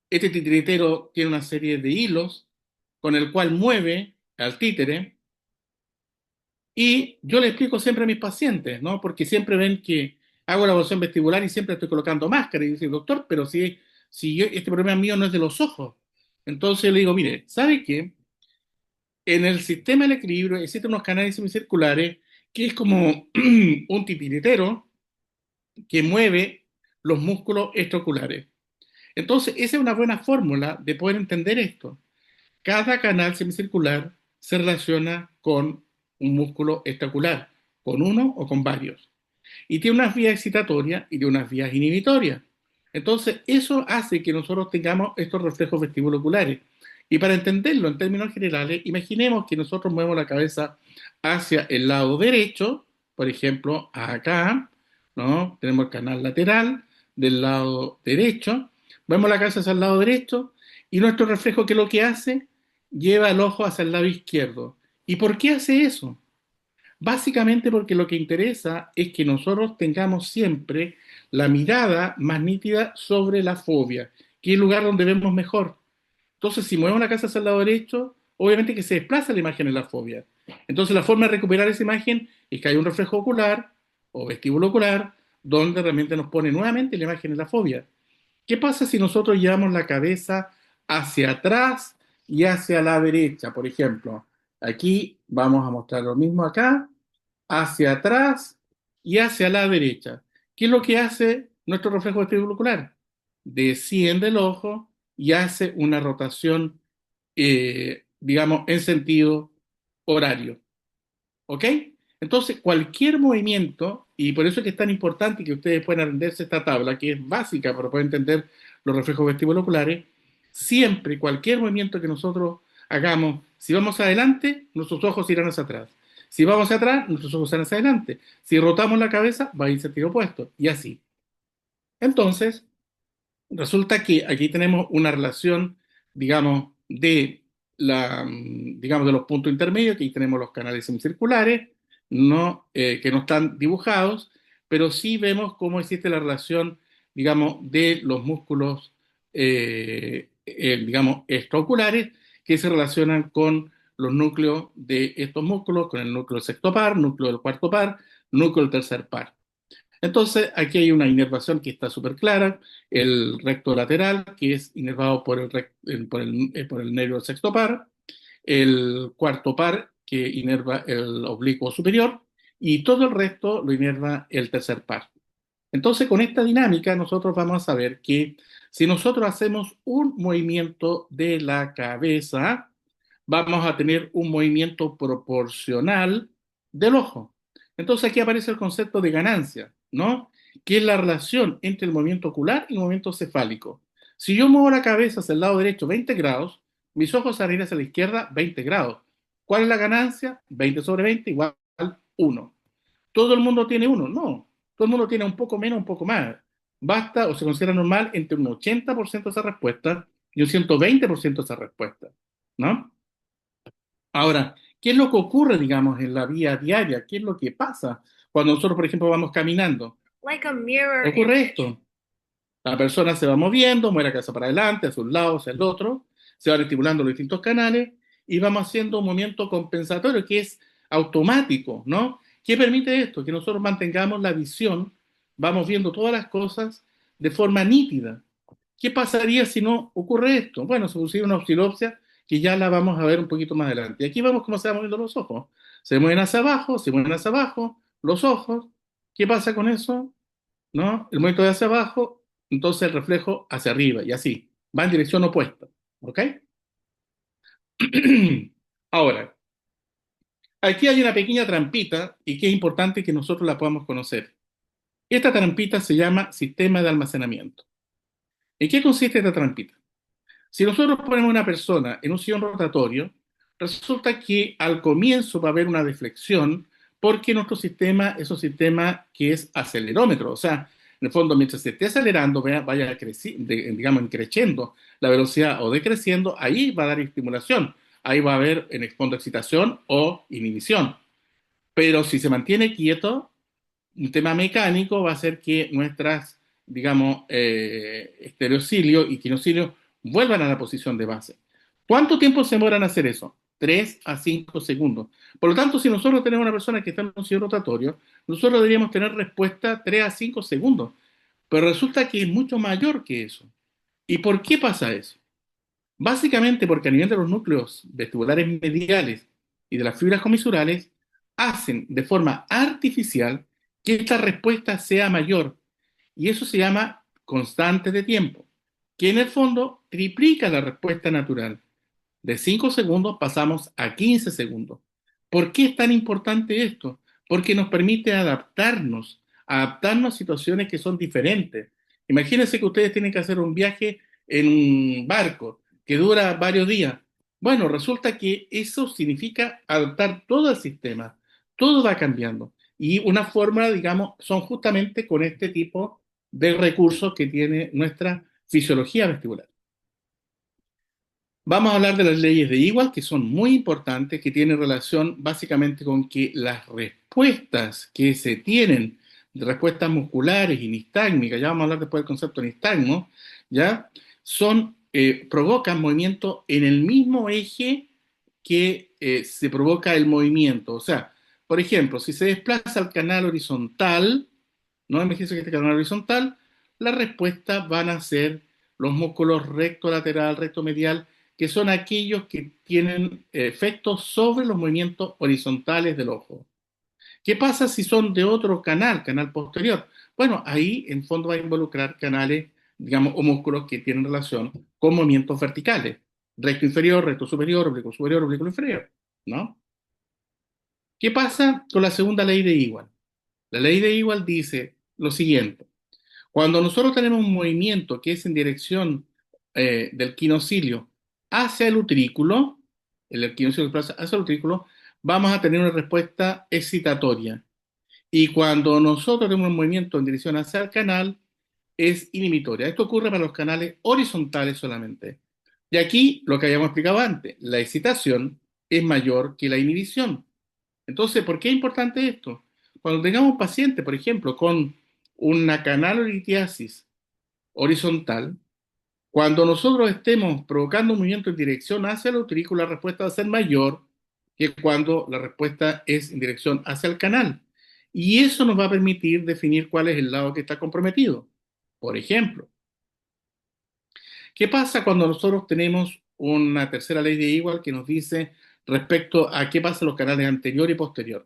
este titiritero tiene una serie de hilos con el cual mueve al títere. Y yo le explico siempre a mis pacientes, ¿no? Porque siempre ven que hago la evaluación vestibular y siempre estoy colocando máscara. Y dicen, doctor, pero si este problema mío no es de los ojos. Entonces le digo, mire, ¿sabe qué? En el sistema del equilibrio existen unos canales semicirculares que es como un titiritero que mueve los músculos extraoculares. Entonces, esa es una buena fórmula de poder entender esto. Cada canal semicircular se relaciona con un músculo extraocular, con uno o con varios. Y tiene unas vías excitatorias y tiene unas vías inhibitorias. Entonces, eso hace que nosotros tengamos estos reflejos vestibuloculares. Y para entenderlo en términos generales, imaginemos que nosotros movemos la cabeza hacia el lado derecho, por ejemplo, acá, ¿no? Tenemos el canal lateral del lado derecho, movemos la cabeza hacia el lado derecho y nuestro reflejo, ¿qué es lo que hace? Lleva el ojo hacia el lado izquierdo. ¿Y por qué hace eso? Básicamente porque lo que interesa es que nosotros tengamos siempre la mirada más nítida sobre la fobia, que es el lugar donde vemos mejor. Entonces, si movemos la cabeza hacia el lado derecho, obviamente que se desplaza la imagen en la fobia. Entonces, la forma de recuperar esa imagen es que hay un reflejo ocular o vestíbulo ocular donde realmente nos pone nuevamente la imagen en la fobia. ¿Qué pasa si nosotros llevamos la cabeza hacia atrás y hacia la derecha? Por ejemplo, aquí vamos a mostrar lo mismo acá, hacia atrás y hacia la derecha. ¿Qué es lo que hace nuestro reflejo vestibular? Desciende el ojo y hace una rotación, digamos, en sentido horario. ¿Ok? Entonces, cualquier movimiento, y por eso es que es tan importante que ustedes puedan aprenderse esta tabla, que es básica para poder entender los reflejos vestibuloculares, siempre, cualquier movimiento que nosotros hagamos, si vamos adelante, nuestros ojos irán hacia atrás. Si vamos hacia atrás, nuestros ojos irán hacia adelante. Si rotamos la cabeza, va a ir en sentido opuesto, y así. Entonces, resulta que aquí tenemos una relación, digamos, digamos, de los puntos intermedios, que aquí tenemos los canales semicirculares, no, que no están dibujados, pero sí vemos cómo existe la relación, digamos, de los músculos, digamos, extraoculares, que se relacionan con los núcleos de estos músculos, con el núcleo del sexto par, núcleo del cuarto par, núcleo del tercer par. Entonces, aquí hay una inervación que está súper clara, el recto lateral, que es inervado por el nervio del sexto par, el cuarto par, que inerva el oblicuo superior, y todo el resto lo inerva el tercer par. Entonces, con esta dinámica, nosotros vamos a saber que si nosotros hacemos un movimiento de la cabeza, vamos a tener un movimiento proporcional del ojo. Entonces, aquí aparece el concepto de ganancia, ¿no? Que es la relación entre el movimiento ocular y el movimiento cefálico. Si yo muevo la cabeza hacia el lado derecho 20 grados, mis ojos van a ir hacia la izquierda 20 grados. ¿Cuál es la ganancia? 20 sobre 20 igual a 1. ¿Todo el mundo tiene uno? No. Todo el mundo tiene un poco menos, un poco más. basta o se considera normal entre un 80% de esa respuesta y un 120% de esa respuesta, ¿no? Ahora, ¿qué es lo que ocurre, digamos, en la vida diaria? ¿Qué es lo que pasa cuando nosotros, por ejemplo, vamos caminando? Like a mirror Ocurre image. esto. La persona se va moviendo, mueve la cabeza para adelante, hacia un lado, hacia el otro, se van estimulando los distintos canales y vamos haciendo un movimiento compensatorio que es automático, ¿no? ¿Qué permite esto? Que nosotros mantengamos la visión, vamos viendo todas las cosas de forma nítida. ¿Qué pasaría si no ocurre esto? Bueno, se produciría una oscilopsia que ya la vamos a ver un poquito más adelante. Y aquí vamos cómo se van moviendo los ojos. Se mueven hacia abajo, se mueven hacia abajo, los ojos. ¿Qué pasa con eso? ¿No? El movimiento de hacia abajo, entonces el reflejo hacia arriba y así. Va en dirección opuesta. ¿Ok? Ahora, aquí hay una pequeña trampita y que es importante que nosotros la podamos conocer. Esta trampita se llama sistema de almacenamiento. ¿En qué consiste esta trampita? Si nosotros ponemos una persona en un sillón rotatorio, resulta que al comienzo va a haber una deflexión porque nuestro sistema es un sistema que es acelerómetro. O sea, en el fondo, mientras se esté acelerando, vaya digamos, creciendo la velocidad o decreciendo, ahí va a dar estimulación. Ahí va a haber, en el fondo, excitación o inhibición. Pero si se mantiene quieto, un tema mecánico va a hacer que nuestras, digamos, estereocilio y quinocilio vuelvan a la posición de base. ¿Cuánto tiempo se demoran a hacer eso? 3 a 5 segundos. Por lo tanto, si nosotros tenemos una persona que está en un sillón rotatorio, nosotros deberíamos tener respuesta 3 a 5 segundos. Pero resulta que es mucho mayor que eso. ¿Y por qué pasa eso? Básicamente porque a nivel de los núcleos vestibulares mediales y de las fibras comisurales hacen de forma artificial que esta respuesta sea mayor. Y eso se llama constante de tiempo, que en el fondo triplica la respuesta natural. De 5 segundos pasamos a 15 segundos. ¿Por qué es tan importante esto? Porque nos permite adaptarnos a situaciones que son diferentes. Imagínense que ustedes tienen que hacer un viaje en un barco que dura varios días. Bueno, resulta que eso significa adaptar todo el sistema. Todo va cambiando. Y una forma, digamos, son justamente con este tipo de recursos que tiene nuestra fisiología vestibular. Vamos a hablar de las leyes de Ewald, que son muy importantes, que tienen relación básicamente con que las respuestas que se tienen, de respuestas musculares y nistágmicas, ya vamos a hablar después del concepto de nistagmo, ¿ya? Provocan movimiento en el mismo eje que se provoca el movimiento. O sea, por ejemplo, si se desplaza el canal horizontal, ¿no? Imagínense que este canal horizontal, las respuestas van a ser los músculos recto lateral, recto medial, que son aquellos que tienen efectos sobre los movimientos horizontales del ojo. ¿Qué pasa si son de otro canal, canal posterior? Bueno, ahí en fondo va a involucrar canales, digamos, o músculos que tienen relación con movimientos verticales, recto superior, oblicuo inferior, ¿no? ¿Qué pasa con la segunda ley de Ewald? La ley de Ewald dice lo siguiente: cuando nosotros tenemos un movimiento que es en dirección del quinocilio hacia el utrículo, el quinocilio hacia el utrículo, vamos a tener una respuesta excitatoria. Y cuando nosotros tenemos un movimiento en dirección hacia el canal, es inhibitoria. Esto ocurre para los canales horizontales solamente. Y aquí, lo que habíamos explicado antes, la excitación es mayor que la inhibición. Entonces, ¿por qué es importante esto? Cuando tengamos un paciente, por ejemplo, con una canalolitiasis horizontal, cuando nosotros estemos provocando un movimiento en dirección hacia el utrículo, la respuesta va a ser mayor que cuando la respuesta es en dirección hacia el canal. Y eso nos va a permitir definir cuál es el lado que está comprometido. Por ejemplo, ¿qué pasa cuando nosotros tenemos una tercera ley de Ewald que nos dice respecto a qué pasa en los canales anterior y posterior?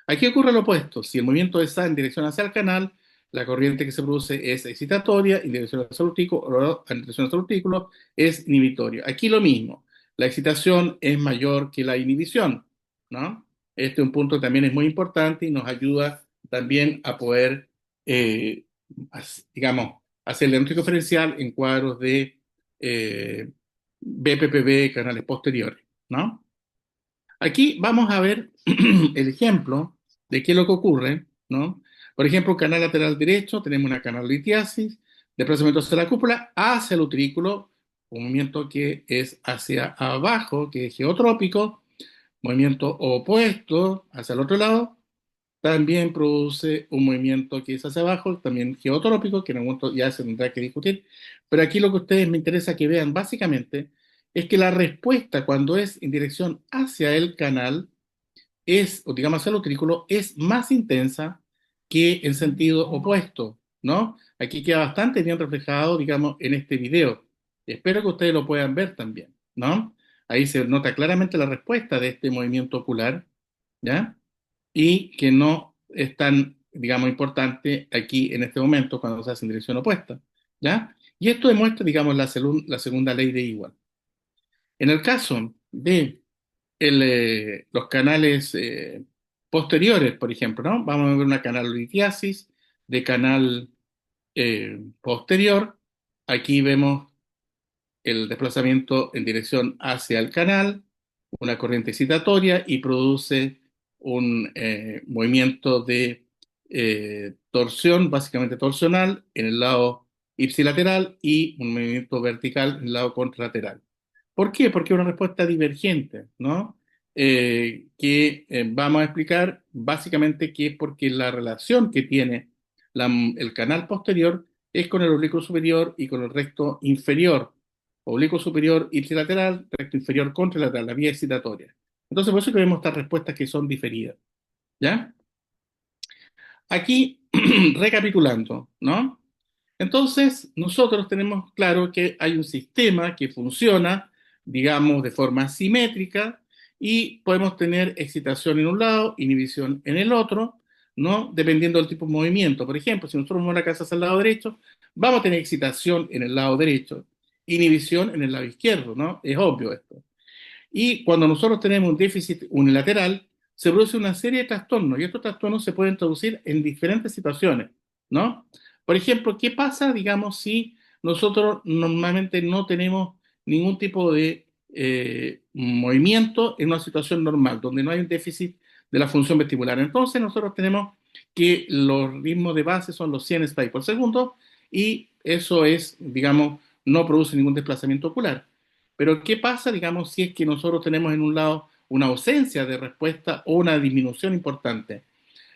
Aquí ocurre lo opuesto. Si el movimiento está en dirección hacia el canal, la corriente que se produce es excitatoria, en dirección hacia el urtículo, en dirección hacia el urtículo es inhibitoria. Aquí lo mismo. La excitación es mayor que la inhibición, ¿no? Este es un punto que también es muy importante y nos ayuda también a poder, eh, digamos, hacer el diagnóstico diferencial en cuadros de BPPB, canales posteriores, ¿no? Aquí vamos a ver el ejemplo de qué es lo que ocurre, ¿no? Por ejemplo, canal lateral derecho, tenemos una canalitiasis, Desplazamiento hacia la cúpula, hacia el utrículo, un movimiento que es hacia abajo, que es geotrópico, movimiento opuesto hacia el otro lado, también produce un movimiento que es hacia abajo, también geotrópico, que en algún momento ya se tendrá que discutir. Pero aquí lo que a ustedes me interesa que vean básicamente es que la respuesta cuando es en dirección hacia el canal es, o digamos hacia el utrículo, es más intensa que en sentido opuesto, ¿no? Aquí queda bastante bien reflejado, digamos, en este video. Espero que ustedes lo puedan ver también, ¿no? Ahí se nota claramente la respuesta de este movimiento ocular, ¿ya? Y que no es tan, digamos, importante aquí en este momento cuando se hace en dirección opuesta, ¿ya? Y esto demuestra, digamos, la segunda ley de Ewald. En el caso de los canales posteriores, por ejemplo, ¿no? Vamos a ver una canalolitiasis de canal posterior. Aquí vemos el desplazamiento en dirección hacia el canal, una corriente excitatoria y produce un movimiento de torsión, básicamente torsional, en el lado ipsilateral y un movimiento vertical en el lado contralateral. ¿Por qué? Porque es una respuesta divergente, ¿no? Vamos a explicar básicamente que es porque la relación que tiene el canal posterior es con el oblicuo superior y con el recto inferior, oblicuo superior ipsilateral, recto inferior contralateral, la vía excitatoria. Entonces, por eso que vemos estas respuestas que son diferidas, ¿ya? Aquí, recapitulando, ¿no? Entonces, nosotros tenemos claro que hay un sistema que funciona, digamos, de forma simétrica y podemos tener excitación en un lado, inhibición en el otro, ¿no? Dependiendo del tipo de movimiento. Por ejemplo, si nosotros movemos la casa hacia el lado derecho, vamos a tener excitación en el lado derecho, inhibición en el lado izquierdo, ¿no? Es obvio esto. Y cuando nosotros tenemos un déficit unilateral, se produce una serie de trastornos y estos trastornos se pueden traducir en diferentes situaciones, ¿no? Por ejemplo, ¿qué pasa, digamos, si nosotros normalmente no tenemos ningún tipo de movimiento en una situación normal, donde no hay un déficit de la función vestibular? Entonces nosotros tenemos que los ritmos de base son los 100 spikes por segundo y eso es, digamos, no produce ningún desplazamiento ocular. Pero ¿qué pasa, digamos, si es que nosotros tenemos en un lado una ausencia de respuesta o una disminución importante?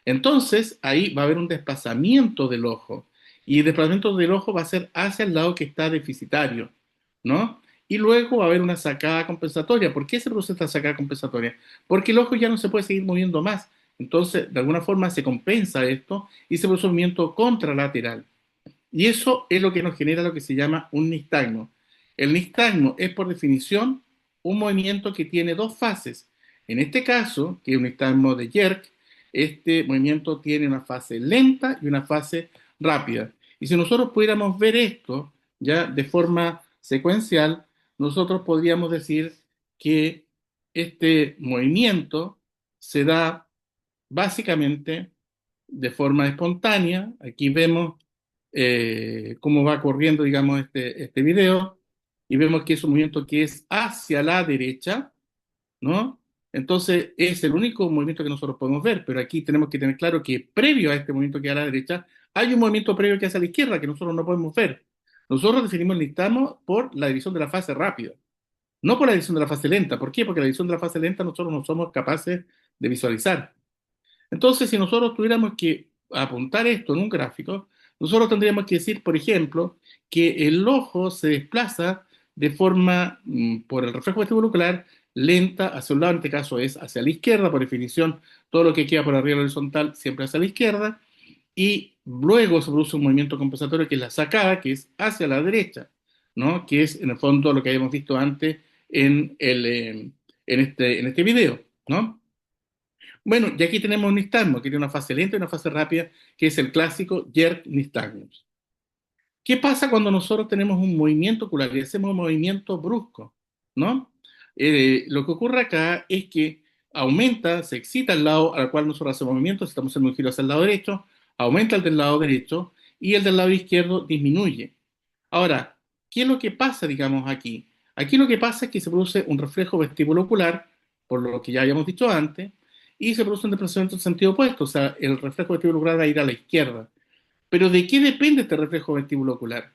Entonces, ahí va a haber un desplazamiento del ojo. Y el desplazamiento del ojo va a ser hacia el lado que está deficitario, ¿no? Y luego va a haber una sacada compensatoria. ¿Por qué se produce esta sacada compensatoria? Porque el ojo ya no se puede seguir moviendo más. Entonces, de alguna forma se compensa esto y se produce un movimiento contralateral. Y eso es lo que nos genera lo que se llama un nistagmo. El nistagmo es, por definición, un movimiento que tiene dos fases. En este caso, que es un nistagmo de jerk, este movimiento tiene una fase lenta y una fase rápida. Y si nosotros pudiéramos ver esto ya de forma secuencial, nosotros podríamos decir que este movimiento se da básicamente de forma espontánea. Aquí vemos cómo va corriendo, digamos, este video, y vemos que es un movimiento que es hacia la derecha, ¿no? Entonces es el único movimiento que nosotros podemos ver, pero aquí tenemos que tener claro que previo a este movimiento que es a la derecha, hay un movimiento previo que es a la izquierda que nosotros no podemos ver. Nosotros definimos el listamo por la división de la fase rápida, no por la división de la fase lenta. ¿Por qué? Porque la división de la fase lenta nosotros no somos capaces de visualizar. Entonces, si nosotros tuviéramos que apuntar esto en un gráfico, nosotros tendríamos que decir, por ejemplo, que el ojo se desplaza de forma, por el reflejo vestibular, lenta hacia un lado, en este caso es hacia la izquierda, por definición, todo lo que queda por arriba de la horizontal siempre hacia la izquierda, y luego se produce un movimiento compensatorio que es la sacada, que es hacia la derecha, ¿no? Que es en el fondo lo que habíamos visto antes en este video, ¿no? Bueno, y aquí tenemos un nistagmo, que tiene una fase lenta y una fase rápida, que es el clásico jerk nistagmus. ¿Qué pasa cuando nosotros tenemos un movimiento ocular y hacemos un movimiento brusco? ¿No? Lo que ocurre acá es que aumenta, se excita el lado al cual nosotros hacemos movimiento, si estamos haciendo un giro hacia el lado derecho, aumenta el del lado derecho y el del lado izquierdo disminuye. Ahora, ¿qué es lo que pasa, digamos, aquí? Aquí lo que pasa es que se produce un reflejo vestíbulo ocular, por lo que ya habíamos dicho antes, y se produce un desplazamiento en sentido opuesto, o sea, el reflejo vestíbulo ocular va a ir a la izquierda. Pero ¿de qué depende este reflejo vestíbulo ocular?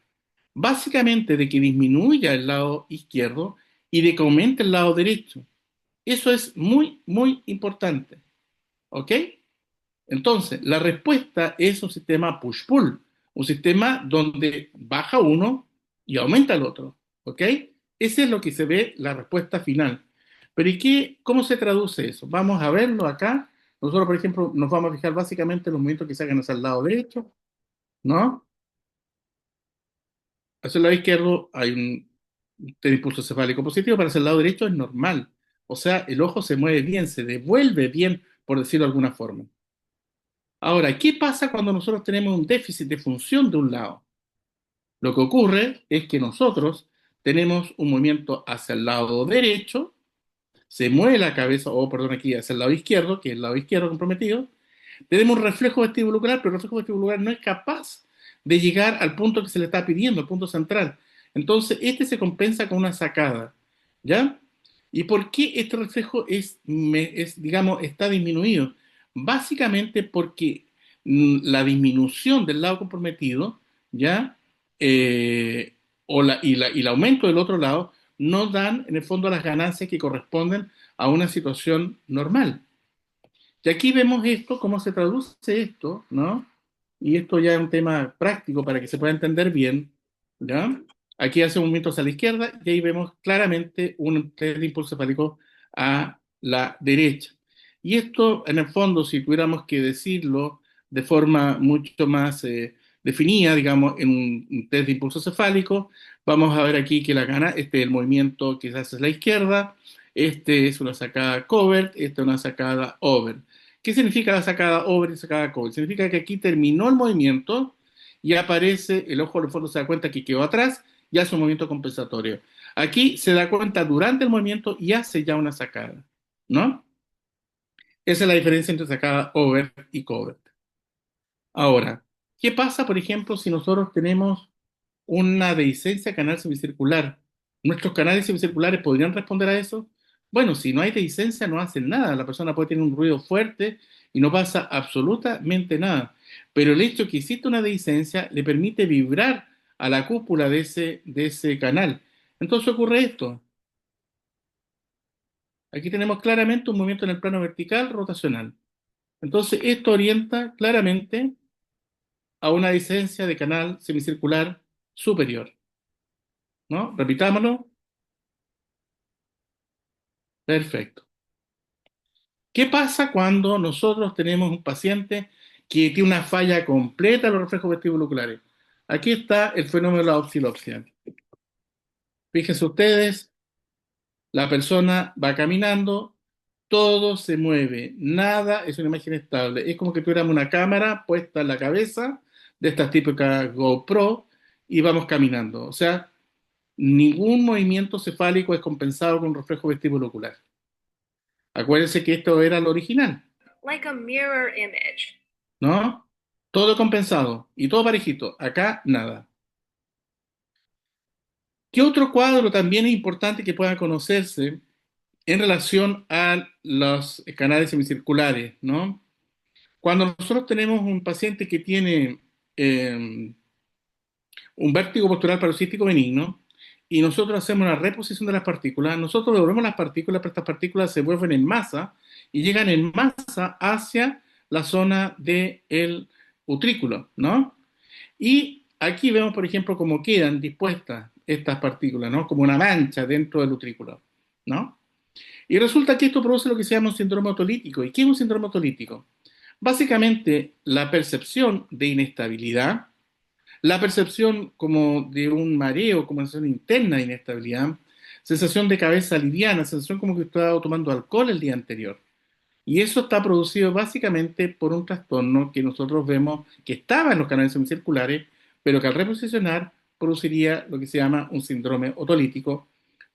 Básicamente de que disminuya el lado izquierdo y de que aumente el lado derecho. Eso es muy, muy importante. ¿Ok? Entonces, la respuesta es un sistema push-pull, un sistema donde baja uno y aumenta el otro. ¿Ok? Ese es lo que se ve la respuesta final. Pero ¿y qué, cómo se traduce eso? Vamos a verlo acá. Nosotros, por ejemplo, nos vamos a fijar básicamente en los movimientos que se hagan hacia el lado derecho, ¿no? Hacia el lado izquierdo hay un impulso cefálico positivo, para hacia el lado derecho es normal. O sea, el ojo se mueve bien, se devuelve bien, por decirlo de alguna forma. Ahora, ¿qué pasa cuando nosotros tenemos un déficit de función de un lado? Lo que ocurre es que nosotros tenemos un movimiento hacia el lado derecho, se mueve la cabeza, o perdón, aquí hacia el lado izquierdo, que es el lado izquierdo comprometido, tenemos un reflejo vestibular, pero el reflejo vestibular no es capaz de llegar al punto que se le está pidiendo, al punto central. Entonces, este se compensa con una sacada, ¿ya? ¿Y por qué este reflejo digamos, está disminuido? Básicamente porque la disminución del lado comprometido, ¿ya? Eh, y el aumento del otro lado no dan, en el fondo, las ganancias que corresponden a una situación normal. Y aquí vemos esto, cómo se traduce esto, ¿no? Y esto ya es un tema práctico para que se pueda entender bien, ¿ya? Aquí hace un movimiento hacia la izquierda y ahí vemos claramente un test de impulso cefálico a la derecha. Y esto, en el fondo, si tuviéramos que decirlo de forma mucho más definida, digamos, en un test de impulso cefálico, vamos a ver aquí que la gana, este es el movimiento que se hace a la izquierda, este es una sacada covert, esta es una sacada over. ¿Qué significa la sacada over y sacada covert? Significa que aquí terminó el movimiento y aparece, el ojo al fondo se da cuenta que quedó atrás y hace un movimiento compensatorio. Aquí se da cuenta durante el movimiento y hace ya una sacada, ¿no? Esa es la diferencia entre sacada over y covert. Ahora, ¿qué pasa, por ejemplo, si nosotros tenemos una dehiscencia canal semicircular? ¿Nuestros canales semicirculares podrían responder a eso? Bueno, si no hay dehiscencia, no hacen nada. La persona puede tener un ruido fuerte y no pasa absolutamente nada. Pero el hecho que existe una dehiscencia le permite vibrar a la cúpula de ese canal. Entonces ocurre esto. Aquí tenemos claramente un movimiento en el plano vertical rotacional. Entonces esto orienta claramente a una dehiscencia de canal semicircular superior, ¿no? Repitámoslo. Perfecto. ¿Qué pasa cuando nosotros tenemos un paciente que tiene una falla completa de los reflejos vestibuloculares? Aquí está el fenómeno de la oscilopsia. Fíjense ustedes, la persona va caminando, todo se mueve, nada es una imagen estable. Es como que tuviéramos una cámara puesta en la cabeza de estas típicas GoPro y vamos caminando. O sea, ningún movimiento cefálico es compensado con reflejo vestibulocular. Acuérdense que esto era lo original, like a mirror image. ¿no? Todo compensado y todo parejito. Acá nada. ¿Qué otro cuadro también es importante que pueda conocerse en relación a los canales semicirculares, ¿no? Cuando nosotros tenemos un paciente que tiene eh, un vértigo postural paroxístico benigno y nosotros hacemos una reposición de las partículas, nosotros devolvemos las partículas, pero estas partículas se vuelven en masa y llegan en masa hacia la zona del utrículo, ¿no? Y aquí vemos, por ejemplo, cómo quedan dispuestas estas partículas, ¿no? Como una mancha dentro del utrículo, ¿no? Y resulta que esto produce lo que se llama un síndrome otolítico. ¿Y qué es un síndrome otolítico? Básicamente, la percepción de inestabilidad, la percepción como de un mareo, como sensación interna de inestabilidad, sensación de cabeza liviana, sensación como que estaba tomando alcohol el día anterior. Y eso está producido básicamente por un trastorno que nosotros vemos que estaba en los canales semicirculares, pero que al reposicionar produciría lo que se llama un síndrome otolítico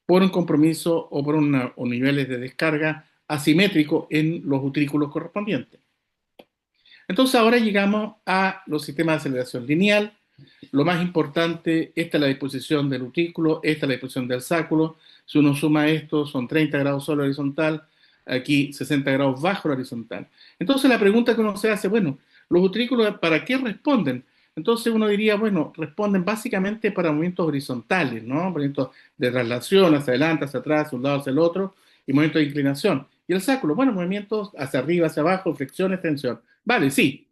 por un compromiso o por o niveles de descarga asimétrico en los utrículos correspondientes. Entonces ahora llegamos a los sistemas de aceleración lineal. Lo más importante, esta es la disposición del utrículo, esta es la disposición del sáculo. Si uno suma esto, son 30 grados sobre la horizontal, aquí 60 grados bajo la horizontal. Entonces la pregunta que uno se hace, bueno, ¿los utrículos para qué responden? Entonces uno diría, bueno, responden básicamente para movimientos horizontales, ¿no? Movimientos de traslación hacia adelante, hacia atrás, de un lado hacia el otro, y movimientos de inclinación. Y el sacro, bueno, movimientos hacia arriba, hacia abajo, flexión, extensión. Vale, sí.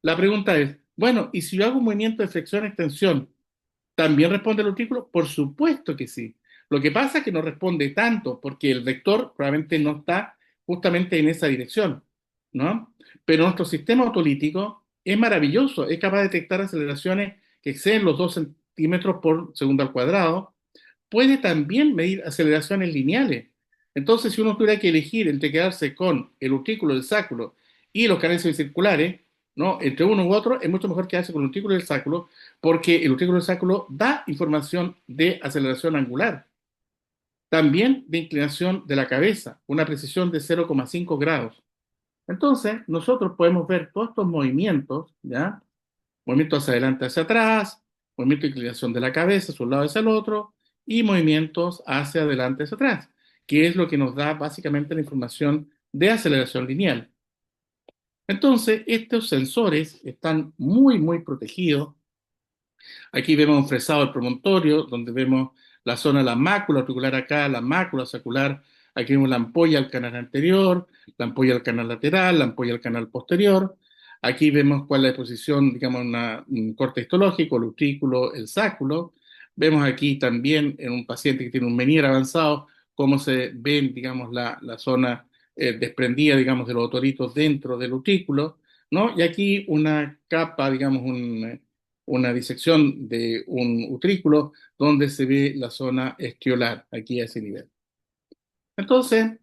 La pregunta es, bueno, ¿y si yo hago un movimiento de flexión, extensión, también responde el utrículo? Por supuesto que sí. Lo que pasa es que no responde tanto porque el vector probablemente no está justamente en esa dirección, ¿no? Pero nuestro sistema autolítico es maravilloso, es capaz de detectar aceleraciones que exceden los 2 centímetros por segundo al cuadrado, puede también medir aceleraciones lineales. Entonces, si uno tuviera que elegir entre quedarse con el utrículo del sacro y los canales semicirculares, ¿no? Entre uno u otro, es mucho mejor quedarse con el utrículo del sacro, porque el utrículo del sacro da información de aceleración angular, también de inclinación de la cabeza, una precisión de 0,5 grados. Entonces, nosotros podemos ver todos estos movimientos, ¿ya? Movimientos hacia adelante, hacia atrás, movimiento de inclinación de la cabeza hacia un lado hacia el otro, y movimientos hacia adelante, hacia atrás, que es lo que nos da básicamente la información de aceleración lineal. Entonces, estos sensores están muy, muy protegidos. Aquí vemos un fresado del promontorio, donde vemos la zona de la mácula auricular acá, la mácula sacral. Aquí vemos la ampolla al canal anterior, la ampolla al canal lateral, la ampolla al canal posterior. Aquí vemos cuál es la disposición, digamos, un corte histológico, el utrículo, el sáculo. Vemos aquí también en un paciente que tiene un menir avanzado, cómo se ven, digamos, la zona desprendida, digamos, de los otoritos dentro del utrículo, ¿no? Y aquí una capa, digamos, una disección de un utrículo donde se ve la zona estiolar, aquí a ese nivel. Entonces,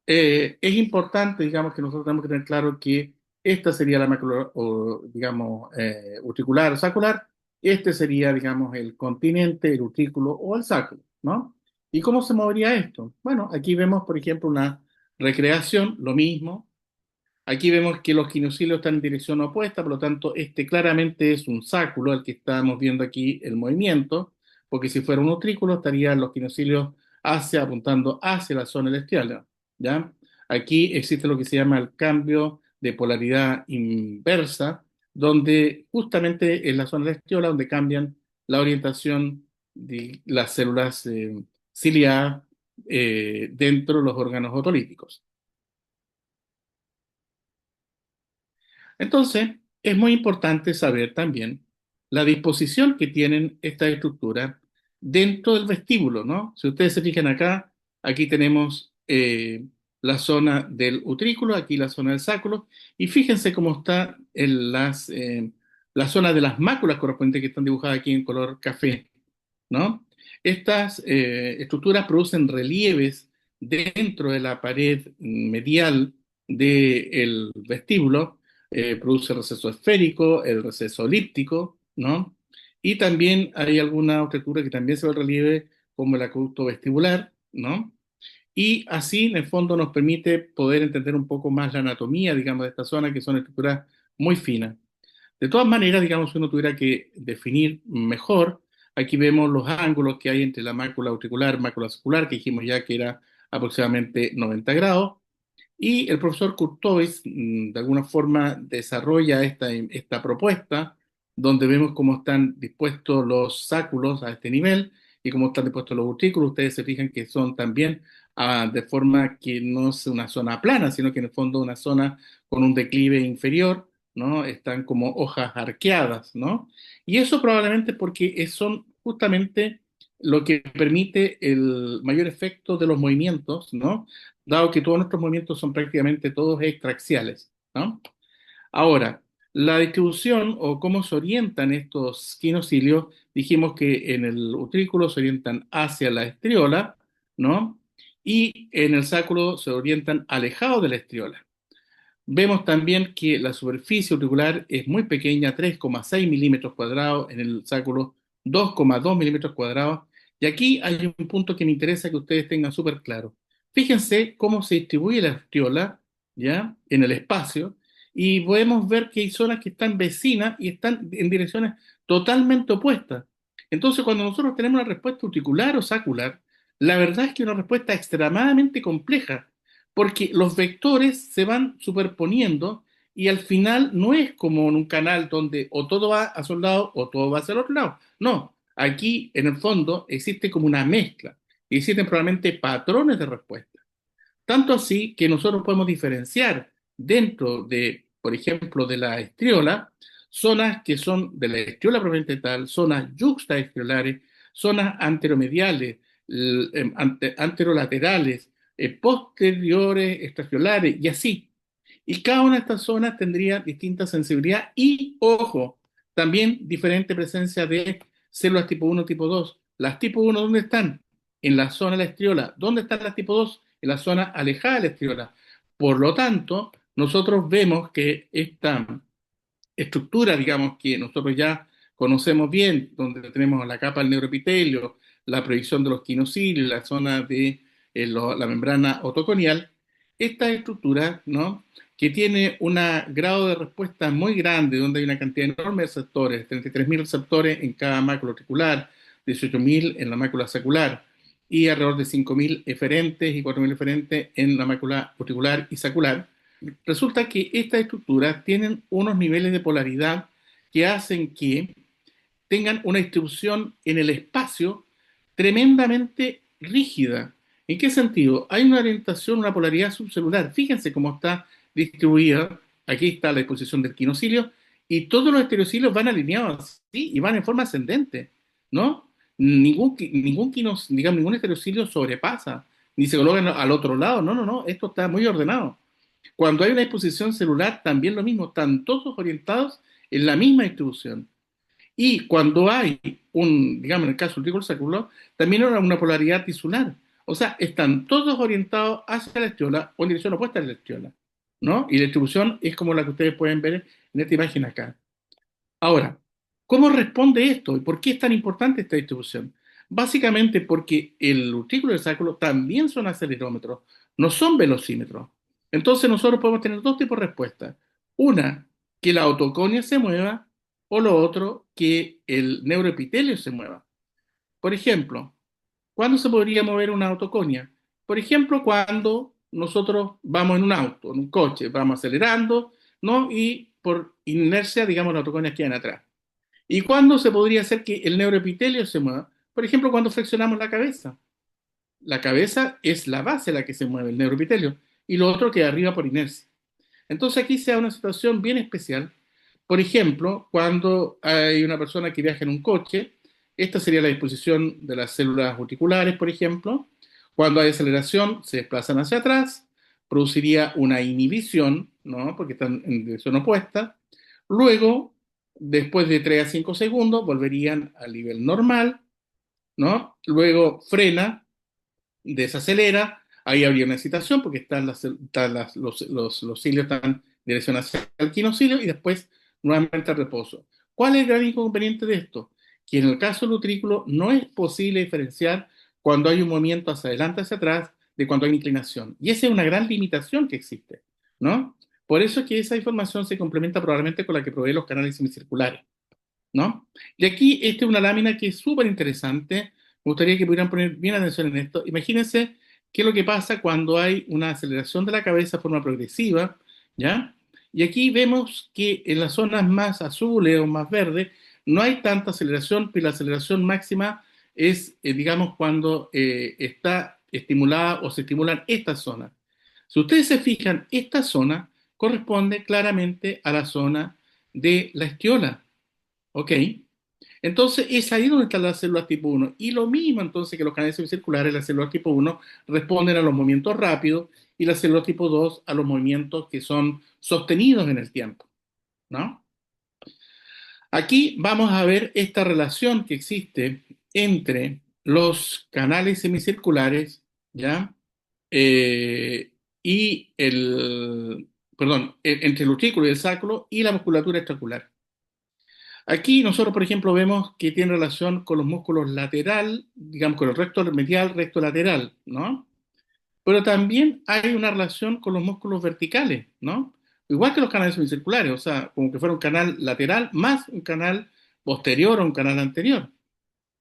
es importante, digamos, que nosotros tenemos que tener claro que esta sería la mácula, o, digamos, utricular o sacral, este sería, digamos, el continente, el utrículo o el sacro, ¿no? ¿Y cómo se movería esto? Bueno, aquí vemos, por ejemplo, una recreación, lo mismo. Aquí vemos que los quinocilios están en dirección opuesta, por lo tanto, este claramente es un sáculo, al que estamos viendo aquí el movimiento, porque si fuera un utrículo estarían los quinocilios apuntando hacia la zona celestial, ¿ya? Aquí existe lo que se llama el cambio de polaridad inversa, donde justamente es la zona celestial donde cambian la orientación de las células ciliadas dentro de los órganos otolíticos. Entonces, es muy importante saber también la disposición que tienen estas estructuras dentro del vestíbulo, ¿no? Si ustedes se fijan acá, aquí tenemos la zona del utrículo, aquí la zona del sacro, y fíjense cómo está la zona de las máculas correspondientes que están dibujadas aquí en color café, ¿no? Estas estructuras producen relieves dentro de la pared medial del vestíbulo, produce el receso esférico, el receso elíptico, ¿no? Y también hay alguna estructura que también se ve el relieve, como el acueducto vestibular, ¿no? Y así, en el fondo, nos permite poder entender un poco más la anatomía, digamos, de esta zona, que son estructuras muy finas. De todas maneras, digamos, si uno tuviera que definir mejor, aquí vemos los ángulos que hay entre la mácula auricular, mácula sacral, que dijimos ya que era aproximadamente 90 grados, y el profesor Courtois, de alguna forma, desarrolla esta propuesta, donde vemos cómo están dispuestos los sáculos a este nivel y cómo están dispuestos los utrículos. Ustedes se fijan que son también de forma que no es una zona plana, sino que en el fondo una zona con un declive inferior, ¿no? Están como hojas arqueadas, ¿no? Y eso probablemente porque son justamente lo que permite el mayor efecto de los movimientos, ¿no? Dado que todos nuestros movimientos son prácticamente todos extraxiales, ¿no? Ahora, la distribución o cómo se orientan estos quinocilios, dijimos que en el utrículo se orientan hacia la estriola, ¿no? Y en el sacro se orientan alejados de la estriola. Vemos también que la superficie auricular es muy pequeña, 3,6 milímetros cuadrados, en el sacro 2,2 milímetros cuadrados. Y aquí hay un punto que me interesa que ustedes tengan súper claro. Fíjense cómo se distribuye la estiola, ¿ya? En el espacio, y podemos ver que hay zonas que están vecinas y están en direcciones totalmente opuestas. Entonces, cuando nosotros tenemos una respuesta auricular o sacular, la verdad es que es una respuesta extremadamente compleja porque los vectores se van superponiendo y al final no es como en un canal donde o todo va hacia un lado o todo va hacia el otro lado. No, aquí en el fondo existe como una mezcla y existen probablemente patrones de respuesta. Tanto así que nosotros podemos diferenciar dentro de, por ejemplo, de la estriola, zonas que son de la estriola propiamente tal, zonas yuxtaestriolares, zonas anteromediales, anterolaterales, posteriores extraestriolares y así. Y cada una de estas zonas tendría distinta sensibilidad y, ojo, también diferente presencia de células tipo 1, tipo 2. Las tipo 1, ¿dónde están? En la zona de la estriola. ¿Dónde están las tipo 2? En la zona alejada de la estriola. Por lo tanto, nosotros vemos que esta estructura, digamos, que nosotros ya conocemos bien, donde tenemos la capa del neuroepitelio, la proyección de los quinocilios, la zona de la membrana otoconial, esta estructura, ¿no? Que tiene un grado de respuesta muy grande, donde hay una cantidad enorme de receptores, 33.000 receptores en cada mácula auricular, 18.000 en la mácula sacular y alrededor de 5.000 eferentes y 4.000 eferentes en la mácula auricular y sacular. Resulta que estas estructuras tienen unos niveles de polaridad que hacen que tengan una distribución en el espacio tremendamente rígida. ¿En qué sentido? Hay una orientación, una polaridad subcelular. Fíjense cómo está distribuida. Aquí está la disposición del quinocilio y todos los estereocilios van alineados así y van en forma ascendente, ¿no? Digamos, ningún estereocilio sobrepasa, ni se coloca al otro lado. No, no, no. Esto está muy ordenado. Cuando hay una disposición celular, también lo mismo, están todos orientados en la misma distribución. Y cuando hay digamos, en el caso del triángulo sacro, también hay una polaridad tisular. O sea, están todos orientados hacia la estiola o en dirección opuesta a la estiola, ¿no? Y la distribución es como la que ustedes pueden ver en esta imagen acá. Ahora, ¿cómo responde esto? ¿Y por qué es tan importante esta distribución? Básicamente porque el utrículo y el sacro también son acelerómetros, no son velocímetros. Entonces nosotros podemos tener dos tipos de respuestas. Una, que la autoconia se mueva, o lo otro, que el neuroepitelio se mueva. Por ejemplo, ¿cuándo se podría mover una autoconia? Por ejemplo, cuando nosotros vamos en un auto, en un coche, vamos acelerando, ¿no? Y por inercia, digamos, las autoconias quedan atrás. ¿Y cuándo se podría hacer que el neuroepitelio se mueva? Por ejemplo, cuando flexionamos la cabeza. La cabeza es la base a la que se mueve el neuroepitelio y lo otro queda arriba por inercia. Entonces aquí se da una situación bien especial. Por ejemplo, cuando hay una persona que viaja en un coche, esta sería la disposición de las células auriculares, por ejemplo. Cuando hay aceleración, se desplazan hacia atrás, produciría una inhibición, ¿no? Porque están en dirección opuesta. Luego, después de 3 a 5 segundos, volverían al nivel normal, ¿no? Luego frena, desacelera, ahí habría una excitación porque los cilios están en dirección hacia el quinocilio y después nuevamente al reposo. ¿Cuál es el gran inconveniente de esto? Que en el caso del utrículo no es posible diferenciar cuando hay un movimiento hacia adelante, hacia atrás, de cuando hay inclinación. Y esa es una gran limitación que existe, ¿no? Por eso es que esa información se complementa probablemente con la que provee los canales semicirculares, ¿no? Y aquí esta es una lámina que es súper interesante. Me gustaría que pudieran poner bien atención en esto. Imagínense qué es lo que pasa cuando hay una aceleración de la cabeza de forma progresiva, ¿ya? Y aquí vemos que en las zonas más azules o más verdes no hay tanta aceleración, pero la aceleración máxima es, digamos, cuando está estimulada o se estimulan estas zonas. Si ustedes se fijan, esta zona corresponde claramente a la zona de la estiola. ¿Ok? Entonces es ahí donde están las células tipo 1. Y lo mismo entonces que los canales semicirculares, las células tipo 1 responden a los movimientos rápidos y las células tipo 2 a los movimientos que son sostenidos en el tiempo, ¿no? Aquí vamos a ver esta relación que existe entre los canales semicirculares, ¿ya? Eh, y perdón, entre el utrículo y el sacro y la musculatura extraocular. Aquí nosotros, por ejemplo, vemos que tiene relación con los músculos lateral, digamos, con el recto medial, recto lateral, ¿no? Pero también hay una relación con los músculos verticales, ¿no? Igual que los canales semicirculares, o sea, como que fuera un canal lateral más un canal posterior o un canal anterior.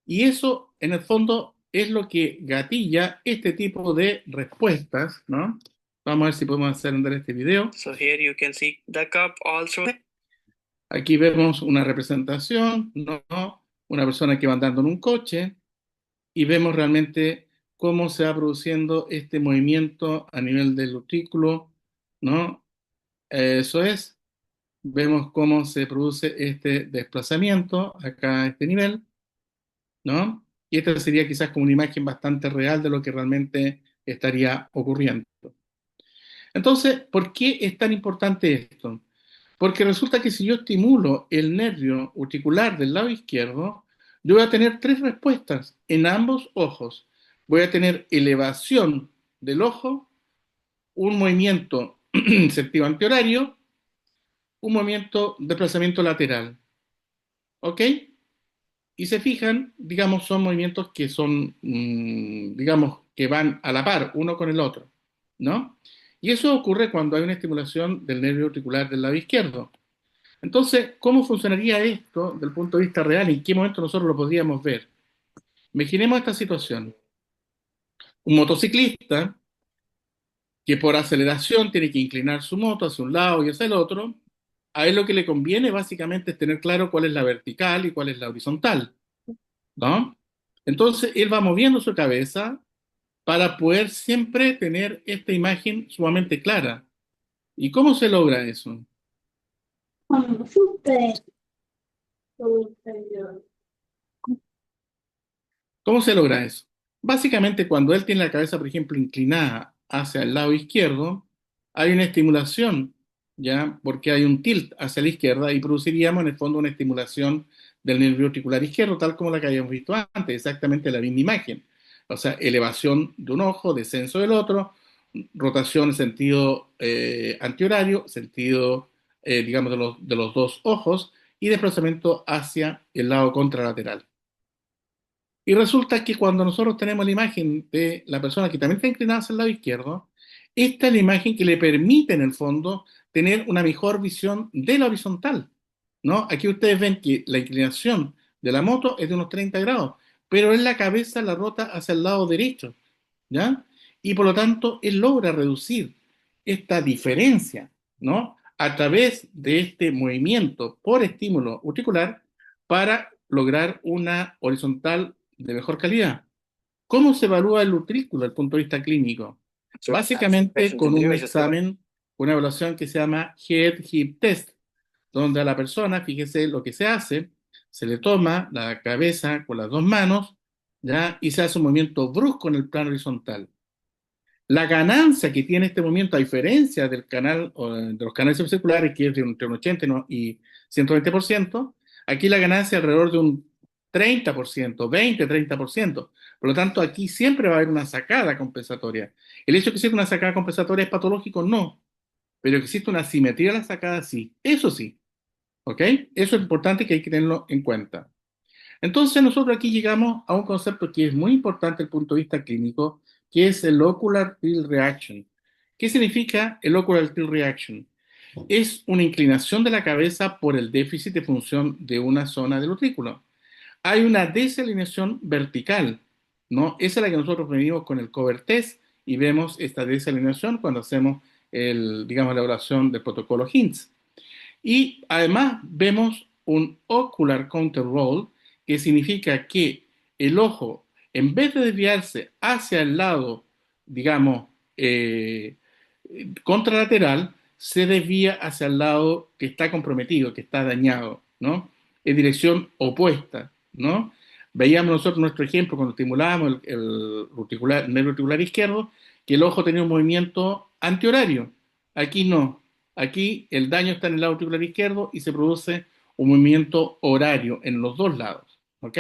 Y eso, en el fondo, es lo que gatilla este tipo de respuestas, ¿no? Vamos a ver si podemos hacer andar este video. So here you can see the cup also. Aquí vemos una representación, ¿no? Una persona que va andando en un coche y vemos realmente cómo se va produciendo este movimiento a nivel del utrículo, ¿no? Eso es, vemos cómo se produce este desplazamiento acá a este nivel, ¿no? Y esta sería quizás como una imagen bastante real de lo que realmente estaría ocurriendo. Entonces, ¿por qué es tan importante esto? Porque resulta que si yo estimulo el nervio auricular del lado izquierdo, yo voy a tener tres respuestas en ambos ojos. Voy a tener elevación del ojo, un movimiento sentido antihorario, un movimiento de desplazamiento lateral. ¿Ok? Y se fijan, digamos, son movimientos que son, digamos, que van a la par uno con el otro, ¿no? Y eso ocurre cuando hay una estimulación del nervio auricular del lado izquierdo. Entonces, ¿cómo funcionaría esto desde el punto de vista real y en qué momento nosotros lo podríamos ver? Imaginemos esta situación. Un motociclista que por aceleración tiene que inclinar su moto hacia un lado y hacia el otro, a él lo que le conviene básicamente es tener claro cuál es la vertical y cuál es la horizontal, ¿no? Entonces, él va moviendo su cabeza para poder siempre tener esta imagen sumamente clara. ¿Y cómo se logra eso? ¿Cómo se logra eso? Básicamente, cuando él tiene la cabeza, por ejemplo, inclinada hacia el lado izquierdo, hay una estimulación, ¿ya? Porque hay un tilt hacia la izquierda y produciríamos en el fondo una estimulación del nervio auricular izquierdo, tal como la que habíamos visto antes, exactamente la misma imagen. O sea, elevación de un ojo, descenso del otro, rotación en sentido antihorario, sentido, digamos, de los dos ojos, y desplazamiento hacia el lado contralateral. Y resulta que cuando nosotros tenemos la imagen de la persona que también está inclinada hacia el lado izquierdo, esta es la imagen que le permite en el fondo tener una mejor visión de la horizontal, ¿no? Aquí ustedes ven que la inclinación de la moto es de unos 30 grados, pero en la cabeza la rota hacia el lado derecho, ¿ya? Y por lo tanto, él logra reducir esta diferencia, ¿no? A través de este movimiento por estímulo auricular para lograr una horizontal de mejor calidad. ¿Cómo se evalúa el utrículo desde el punto de vista clínico? Básicamente con un examen, una evaluación que se llama Head Hip Test, donde a la persona, fíjese lo que se hace, se le toma la cabeza con las dos manos, ¿ya? Y se hace un movimiento brusco en el plano horizontal. La ganancia que tiene este movimiento, a diferencia del canal, o de los canales semicirculares, que es de entre un 80 y 120%, aquí la ganancia es alrededor de un 30%, 20-30%. Por lo tanto, aquí siempre va a haber una sacada compensatoria. El hecho de que exista una sacada compensatoria es patológico, no, pero que existe una simetría en la sacada, sí. Eso sí, ¿ok? Eso es importante que hay que tenerlo en cuenta. Entonces nosotros aquí llegamos a un concepto que es muy importante desde el punto de vista clínico, que es el ocular tilt reaction. ¿Qué significa el ocular tilt reaction? Es una inclinación de la cabeza por el déficit de función de una zona del utrículo. Hay una desalineación vertical, ¿no? Esa es la que nosotros medimos con el cover test y vemos esta desalineación cuando hacemos digamos, la evaluación del protocolo HINTS. Y además vemos un ocular counter roll, que significa que el ojo, en vez de desviarse hacia el lado, digamos, contralateral, se desvía hacia el lado que está comprometido, que está dañado, ¿no? En dirección opuesta, ¿no? Veíamos nosotros nuestro ejemplo cuando estimulábamos el nervio auricular izquierdo, que el ojo tenía un movimiento antihorario. Aquí no. Aquí el daño está en el lado auricular izquierdo y se produce un movimiento horario en los dos lados. ¿Ok?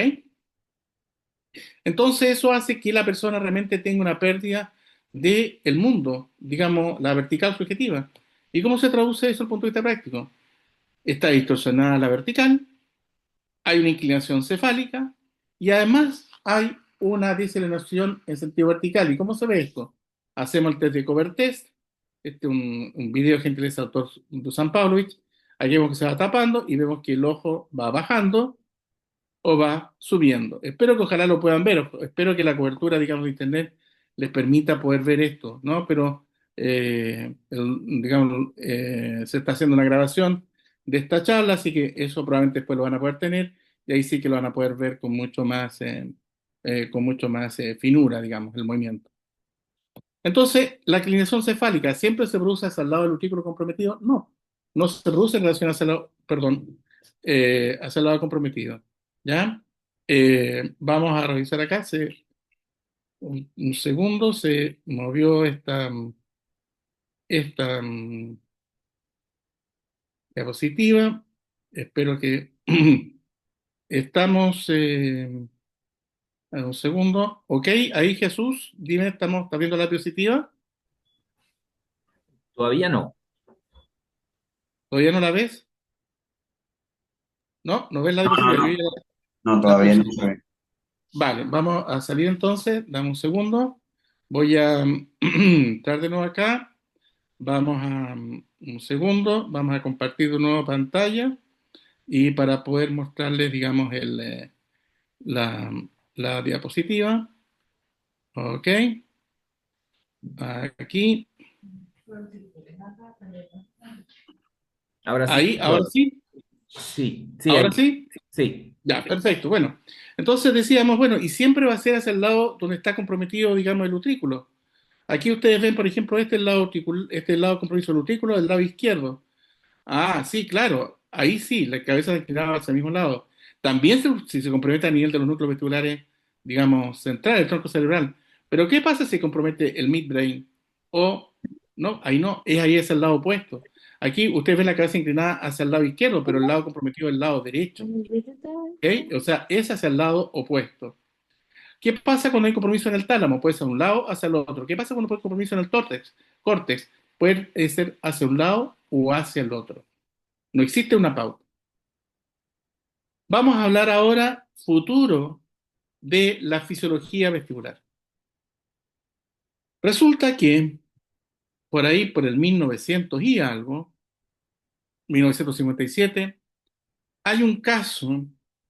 Entonces eso hace que la persona realmente tenga una pérdida del mundo, digamos, la vertical subjetiva. ¿Y cómo se traduce eso desde el punto de vista práctico? Está distorsionada la vertical, hay una inclinación cefálica y además hay una deceleración en sentido vertical. ¿Y cómo se ve esto? Hacemos el test de cover test, este es un video de gentileza del autor Dusan Pavlovich. Aquí vemos que se va tapando y vemos que el ojo va bajando o va subiendo. Espero que ojalá lo puedan ver, espero que la cobertura, digamos, de internet les permita poder ver esto, ¿no? Pero digamos, se está haciendo una grabación de esta charla, así que eso probablemente después lo van a poder tener y ahí sí que lo van a poder ver con mucho más finura, digamos, el movimiento. Entonces, la inclinación cefálica siempre se produce hacia el lado del utículo comprometido. No, no se produce en relación hacia el lado, perdón, hacia el lado comprometido. ¿Ya? Vamos a revisar acá. Un segundo, se movió esta diapositiva. Espero que estamos. Un segundo. Ok, ahí Jesús, dime, ¿estás viendo la diapositiva? Todavía no. ¿Todavía no la ves? No, no ves la No, no, diapositiva. Yo no, ya no, la todavía puse. no se ve. Vale, vamos a salir entonces. Dame un segundo. Voy a entrar de nuevo acá. Vamos a un segundo. Vamos a compartir de nuevo pantalla y para poder mostrarles, digamos, la, la diapositiva. Ok, aquí. Ahora sí. Ahí, ahora sí. Sí, sí, Ahora ahí. sí. Sí. Ya, perfecto. Bueno, entonces decíamos, bueno, y siempre va a ser hacia el lado donde está comprometido, digamos, el utrículo. Aquí ustedes ven, por ejemplo, este es el lado, este es el lado compromiso del utrículo del lado izquierdo. Ah, sí, claro. Ahí sí, la cabeza inclinada hacia el mismo lado. También si se compromete a nivel de los núcleos vestibulares, digamos, central, el tronco cerebral. Pero ¿qué pasa si compromete el midbrain? O, no, ahí no, ahí es el lado opuesto. Aquí ustedes ven la cabeza inclinada hacia el lado izquierdo, pero el lado comprometido es el lado derecho. ¿Ok? O sea, es hacia el lado opuesto. ¿Qué pasa cuando hay compromiso en el tálamo? Puede ser un lado hacia el otro. ¿Qué pasa cuando hay compromiso en el córtex? Córtex puede ser hacia un lado o hacia el otro. No existe una pauta. Vamos a hablar ahora futuro de la fisiología vestibular. Resulta que por ahí, por el 1900 y algo, 1957, hay un caso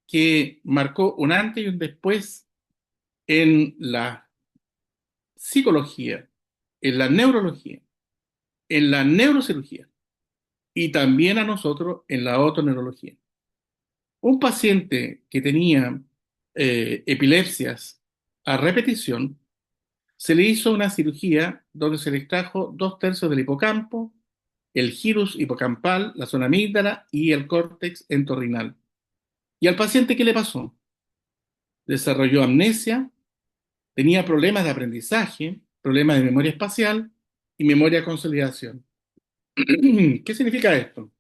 que marcó un antes y un después en la psicología, en la neurología, en la neurocirugía y también a nosotros en la otoneurología. Un paciente que tenía epilepsias a repetición, se le hizo una cirugía donde se le extrajo 2/3 del hipocampo, el gyrus hipocampal, la zona amígdala y el córtex entorrinal. ¿Y al paciente qué le pasó? Desarrolló amnesia, tenía problemas de aprendizaje, problemas de memoria espacial y memoria de consolidación. ¿Qué significa esto?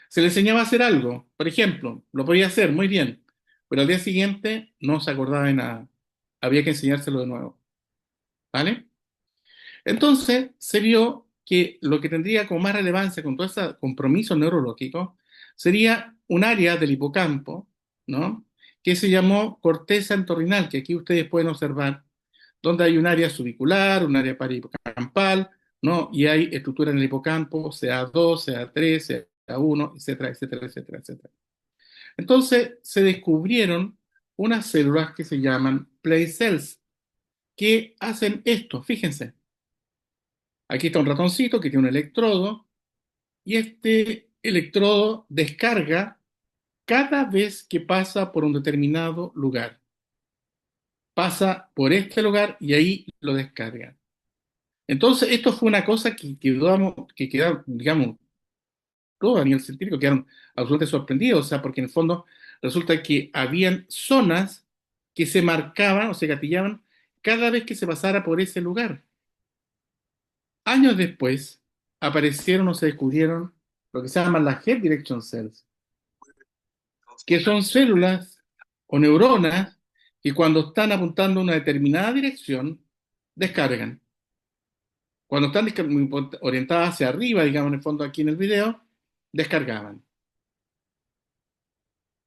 Se le enseñaba a hacer algo, por ejemplo, lo podía hacer muy bien, pero al día siguiente no se acordaba de nada. Había que enseñárselo de nuevo. ¿Vale? Entonces se vio que lo que tendría como más relevancia con todo ese compromiso neurológico sería un área del hipocampo, ¿no? Que se llamó corteza entorrinal, que aquí ustedes pueden observar, donde hay un área subicular, un área perihipocampal, ¿no? Y hay estructura en el hipocampo, CA2, CA3, CA1, etcétera, etcétera, etcétera, etcétera. Entonces se descubrieron unas células que se llaman play cells, que hacen esto, fíjense. Aquí está un ratoncito que tiene un electrodo y este electrodo descarga cada vez que pasa por un determinado lugar. Pasa por este lugar y ahí lo descarga. Entonces, esto fue una cosa que quedaron, digamos, todos a nivel científico quedaron absolutamente sorprendidos, o sea, porque en el fondo resulta que habían zonas que se marcaban o se gatillaban cada vez que se pasara por ese lugar. Años después aparecieron o se descubrieron lo que se llaman las Head Direction Cells, que son células o neuronas que cuando están apuntando a una determinada dirección, descargan. Cuando están orientadas hacia arriba, digamos en el fondo aquí en el video, descargaban,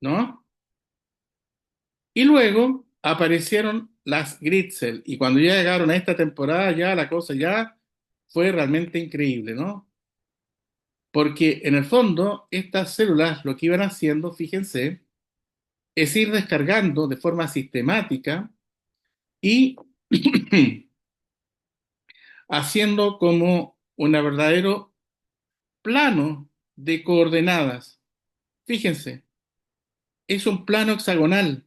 ¿no? Y luego aparecieron las grid cells, y cuando ya llegaron a esta temporada, ya la cosa ya fue realmente increíble, ¿no? Porque en el fondo, estas células lo que iban haciendo, fíjense, es ir descargando de forma sistemática y haciendo como un verdadero plano de coordenadas. Fíjense, es un plano hexagonal.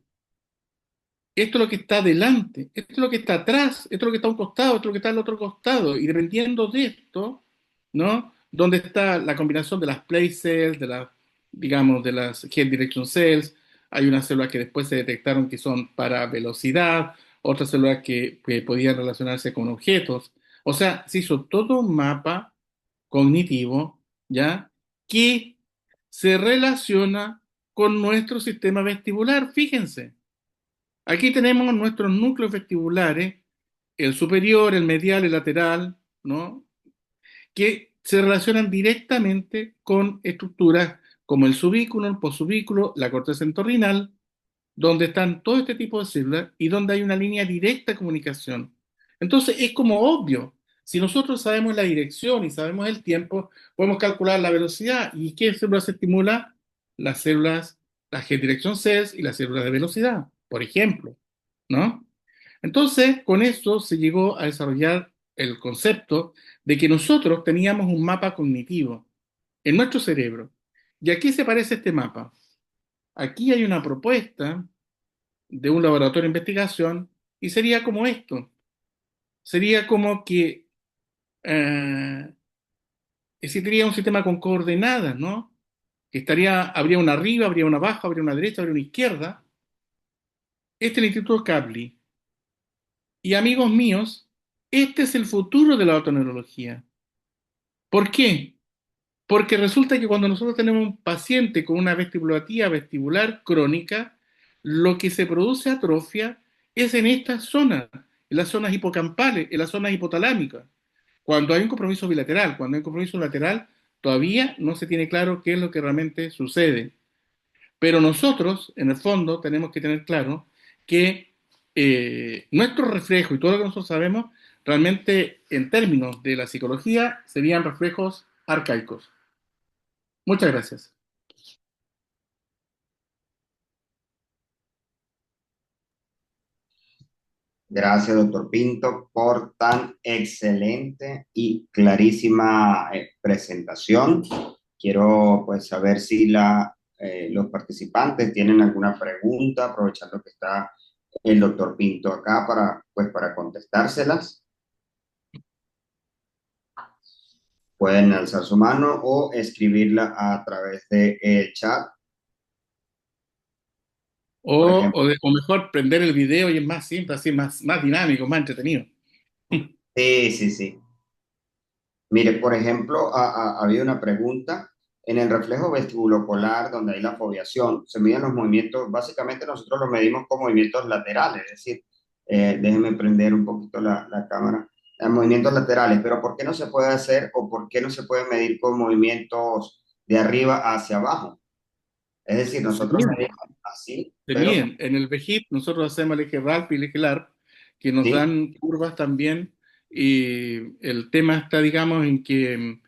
Esto es lo que está delante, esto es lo que está atrás, esto es lo que está a un costado, esto es lo que está al otro costado. Y dependiendo de esto, ¿no? Donde está la combinación de las place cells, de las, digamos, de las head direction cells. Hay unas células que después se detectaron que son para velocidad, otras células que podían relacionarse con objetos. O sea, se hizo todo un mapa cognitivo, ¿ya? Que se relaciona con nuestro sistema vestibular, fíjense. Aquí tenemos nuestros núcleos vestibulares, el superior, el medial, el lateral, ¿no? Que se relacionan directamente con estructuras como el subículo, el posubículo, la corteza entorrinal, donde están todo este tipo de células y donde hay una línea directa de comunicación. Entonces es como obvio, si nosotros sabemos la dirección y sabemos el tiempo, podemos calcular la velocidad. ¿Y qué células se estimula? Las células, las G direction cells y las células de velocidad, por ejemplo, ¿no? Entonces, con eso se llegó a desarrollar el concepto de que nosotros teníamos un mapa cognitivo en nuestro cerebro. ¿Y a qué se parece este mapa? Aquí hay una propuesta de un laboratorio de investigación y sería como esto. Sería como que existiría un sistema con coordenadas, ¿no? Que estaría, habría una arriba, habría una abajo, habría una derecha, habría una izquierda. Este es el Instituto Kavli. Y amigos míos, este es el futuro de la autoneurología. ¿Por qué? Porque resulta que cuando nosotros tenemos un paciente con una vestibulopatía vestibular crónica, lo que se produce atrofia es en estas zonas, en las zonas hipocampales, en las zonas hipotalámicas. Cuando hay un compromiso bilateral, cuando hay un compromiso lateral, todavía no se tiene claro qué es lo que realmente sucede. Pero nosotros, en el fondo, tenemos que tener claro que nuestro reflejo y todo lo que nosotros sabemos, realmente en términos de la psicología, serían reflejos arcaicos. Muchas gracias. Gracias, doctor Pinto, por tan excelente y clarísima presentación. Quiero pues saber si los participantes tienen alguna pregunta, aprovechando que está el doctor Pinto acá para contestárselas. Pueden alzar su mano o escribirla a través del chat. Por ejemplo, O mejor, prender el video y es más simple, así más dinámico, más entretenido. sí, sí, sí. Mire, por ejemplo, había una pregunta. En el reflejo vestibulocolar, donde hay la foveación, se miden los movimientos, básicamente nosotros los medimos con movimientos laterales, es decir, déjenme prender un poquito la cámara, movimientos laterales, pero ¿por qué no se puede hacer o por qué no se puede medir con movimientos de arriba hacia abajo? Es decir, Se nosotros miden, medimos así, se pero miden. En el VEGIP nosotros hacemos el eje RALP y el eje LARP, que nos sí, dan curvas también, y el tema está, digamos, en que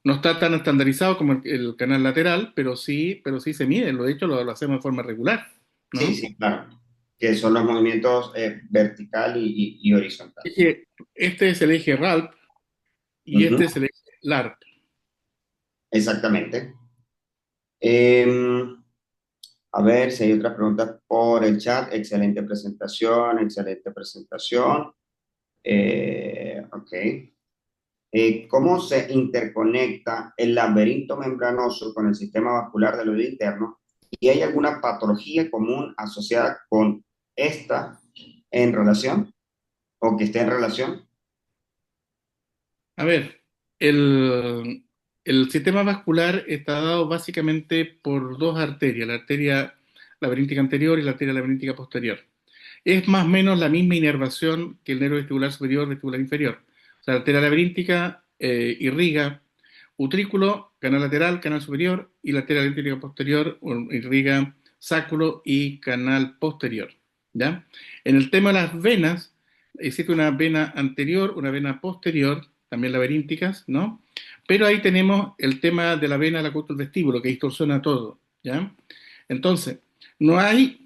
no está tan estandarizado como el canal lateral, pero sí se mide, de hecho lo hacemos de forma regular, sí, ¿no? sí, claro, que son los movimientos vertical y horizontal. Este es el eje RALP y Ujú, este es el eje LARP. exactamente. Em, A ver si hay otras preguntas por el chat. Excelente presentación, excelente presentación. Ok. ¿Cómo se interconecta el laberinto membranoso con el sistema vascular del oído interno? ¿Y hay alguna patología común asociada con esta en relación o que esté en relación? A ver, el sistema vascular está dado básicamente por dos arterias, la arteria laberíntica anterior y la arteria laberíntica posterior. Es más o menos la misma inervación que el nervio vestibular superior, vestibular inferior. O sea, la arteria laberíntica irriga utrículo, canal lateral, canal superior, y la arteria laberíntica posterior irriga sáculo y canal posterior. ¿Ya? En el tema de las venas, existe una vena anterior, una vena posterior, también laberínticas, ¿no? Pero ahí tenemos el tema de la vena del acueducto del vestíbulo, que distorsiona todo, ¿ya? Entonces, no hay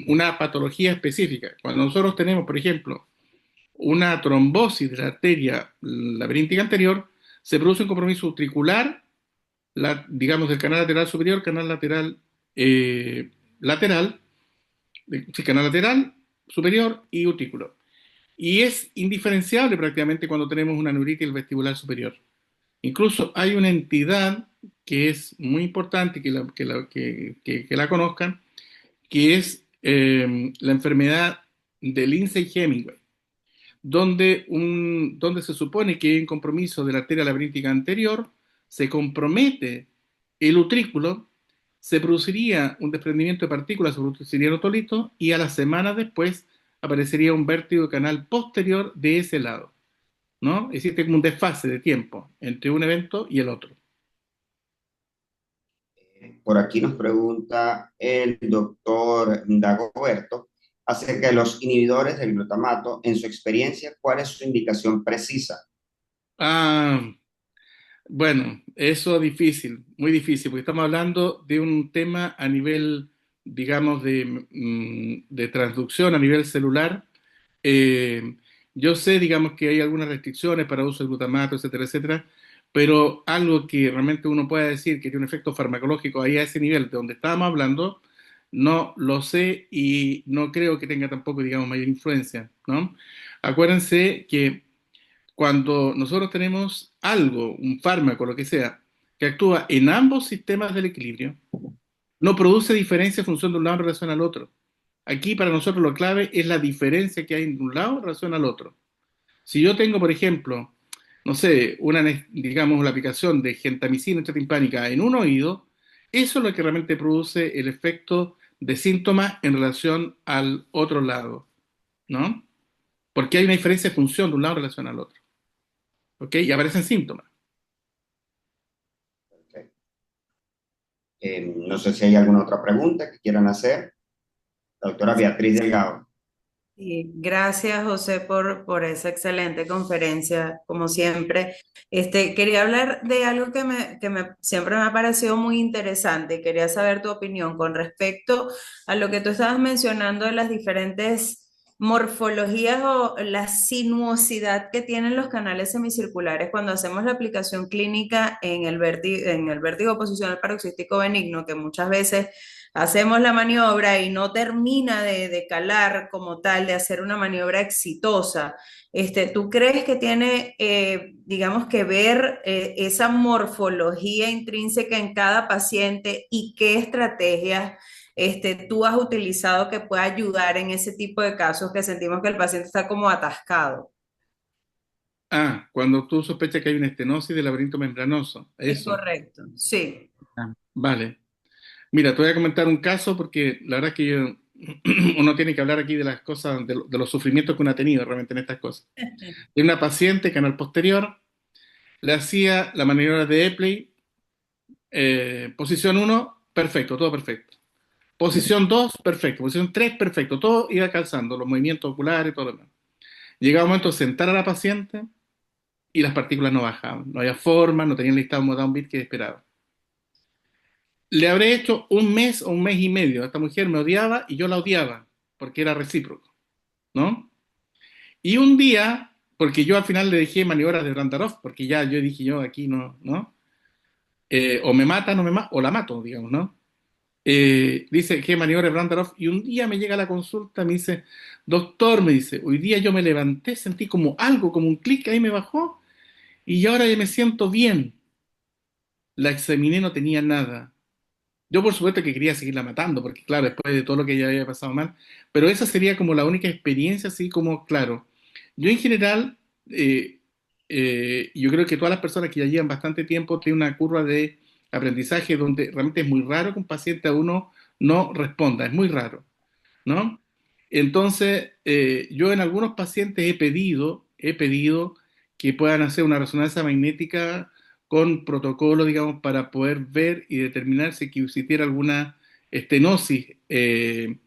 una patología específica. Cuando nosotros tenemos, por ejemplo, una trombosis de la arteria laberíntica anterior, se produce un compromiso utricular, digamos, del canal lateral superior, canal lateral lateral, sí, canal lateral superior y utrículo. Y es indiferenciable prácticamente cuando tenemos una neuritis vestibular superior. Incluso hay una entidad que es muy importante que la conozcan, que es la enfermedad de Lindsay-Hemingway, donde se supone que hay un compromiso de la arteria laberíntica anterior, se compromete el utrículo, se produciría un desprendimiento de partículas, se produciría otolito y a las semanas después aparecería un vértigo canal posterior de ese lado, ¿no? Existe como un desfase de tiempo entre un evento y el otro. Por aquí nos pregunta el doctor Dagoberto acerca de los inhibidores del glutamato. En su experiencia, ¿cuál es su indicación precisa? Ah, bueno, eso es difícil, muy difícil, porque estamos hablando de un tema a nivel, digamos, de transducción a nivel celular. Eh, yo sé, digamos, que hay algunas restricciones para uso de glutamato, etcétera, etcétera, pero algo que realmente uno pueda decir que tiene un efecto farmacológico ahí a ese nivel de donde estábamos hablando, no lo sé y no creo que tenga tampoco, digamos, mayor influencia, ¿no? Acuérdense que cuando nosotros tenemos algo, un fármaco, lo que sea, que actúa en ambos sistemas del equilibrio, no produce diferencia en función de un lado en relación al otro. Aquí para nosotros lo clave es la diferencia que hay de un lado en relación al otro. Si yo tengo, por ejemplo, no sé, digamos, la aplicación de gentamicina intratimpánica en un oído, eso es lo que realmente produce el efecto de síntomas en relación al otro lado, ¿no? Porque hay una diferencia de función de un lado en relación al otro, ¿ok? Y aparecen síntomas. No sé si hay alguna otra pregunta que quieran hacer. La doctora Beatriz Delgado. Sí, gracias, José, por esa excelente conferencia, como siempre. Quería hablar de algo siempre me ha parecido muy interesante y quería saber tu opinión con respecto a lo que tú estabas mencionando de las diferentes morfologías o la sinuosidad que tienen los canales semicirculares cuando hacemos la aplicación clínica en el vértigo posicional paroxístico benigno, que muchas veces hacemos la maniobra y no termina de calar como tal, de hacer una maniobra exitosa. ¿Tú crees que tiene, digamos, que ver esa morfología intrínseca en cada paciente y qué estrategias tú has utilizado que pueda ayudar en ese tipo de casos que sentimos que el paciente está como atascado? Ah, cuando tú sospechas que hay una estenosis del laberinto membranoso, Es eso. correcto, sí. Ah, vale. Mira, te voy a comentar un caso porque la verdad es que uno tiene que hablar aquí de las cosas, de los sufrimientos que uno ha tenido realmente en estas cosas. De una paciente, canal posterior, le hacía la maniobra de Epley, posición uno, perfecto, todo perfecto. Posición 2, perfecto. Posición 3, perfecto. Todo iba calzando, los movimientos oculares, todo lo demás. Llegaba un momento de sentar a la paciente y las partículas no bajaban. No había forma, no tenían listado un downbeat que esperaba. Le habré hecho un mes o un mes y medio. Esta mujer me odiaba y yo la odiaba, porque era recíproco, ¿no? Y un día, porque yo al final le dejé maniobras de Brandarov, porque ya yo dije yo aquí no, ¿no? O me mata, no me mata, o la mato, digamos, ¿no? Dice que maniobra de Brandarov y un día me llega a la consulta, me dice, doctor, me dice, hoy día yo me levanté, sentí como algo, como un clic, ahí me bajó y ahora ya me siento bien. La examiné, no tenía nada. Yo por supuesto que quería seguirla matando, porque claro, después de todo lo que ya había pasado mal, pero esa sería como la única experiencia, así como, claro. Yo en general, yo creo que todas las personas que ya llevan bastante tiempo tienen una curva de aprendizaje donde realmente es muy raro que un paciente a uno no responda, es muy raro, ¿no? Entonces, yo en algunos pacientes he pedido que puedan hacer una resonancia magnética con protocolo, digamos, para poder ver y determinar si que existiera alguna estenosis en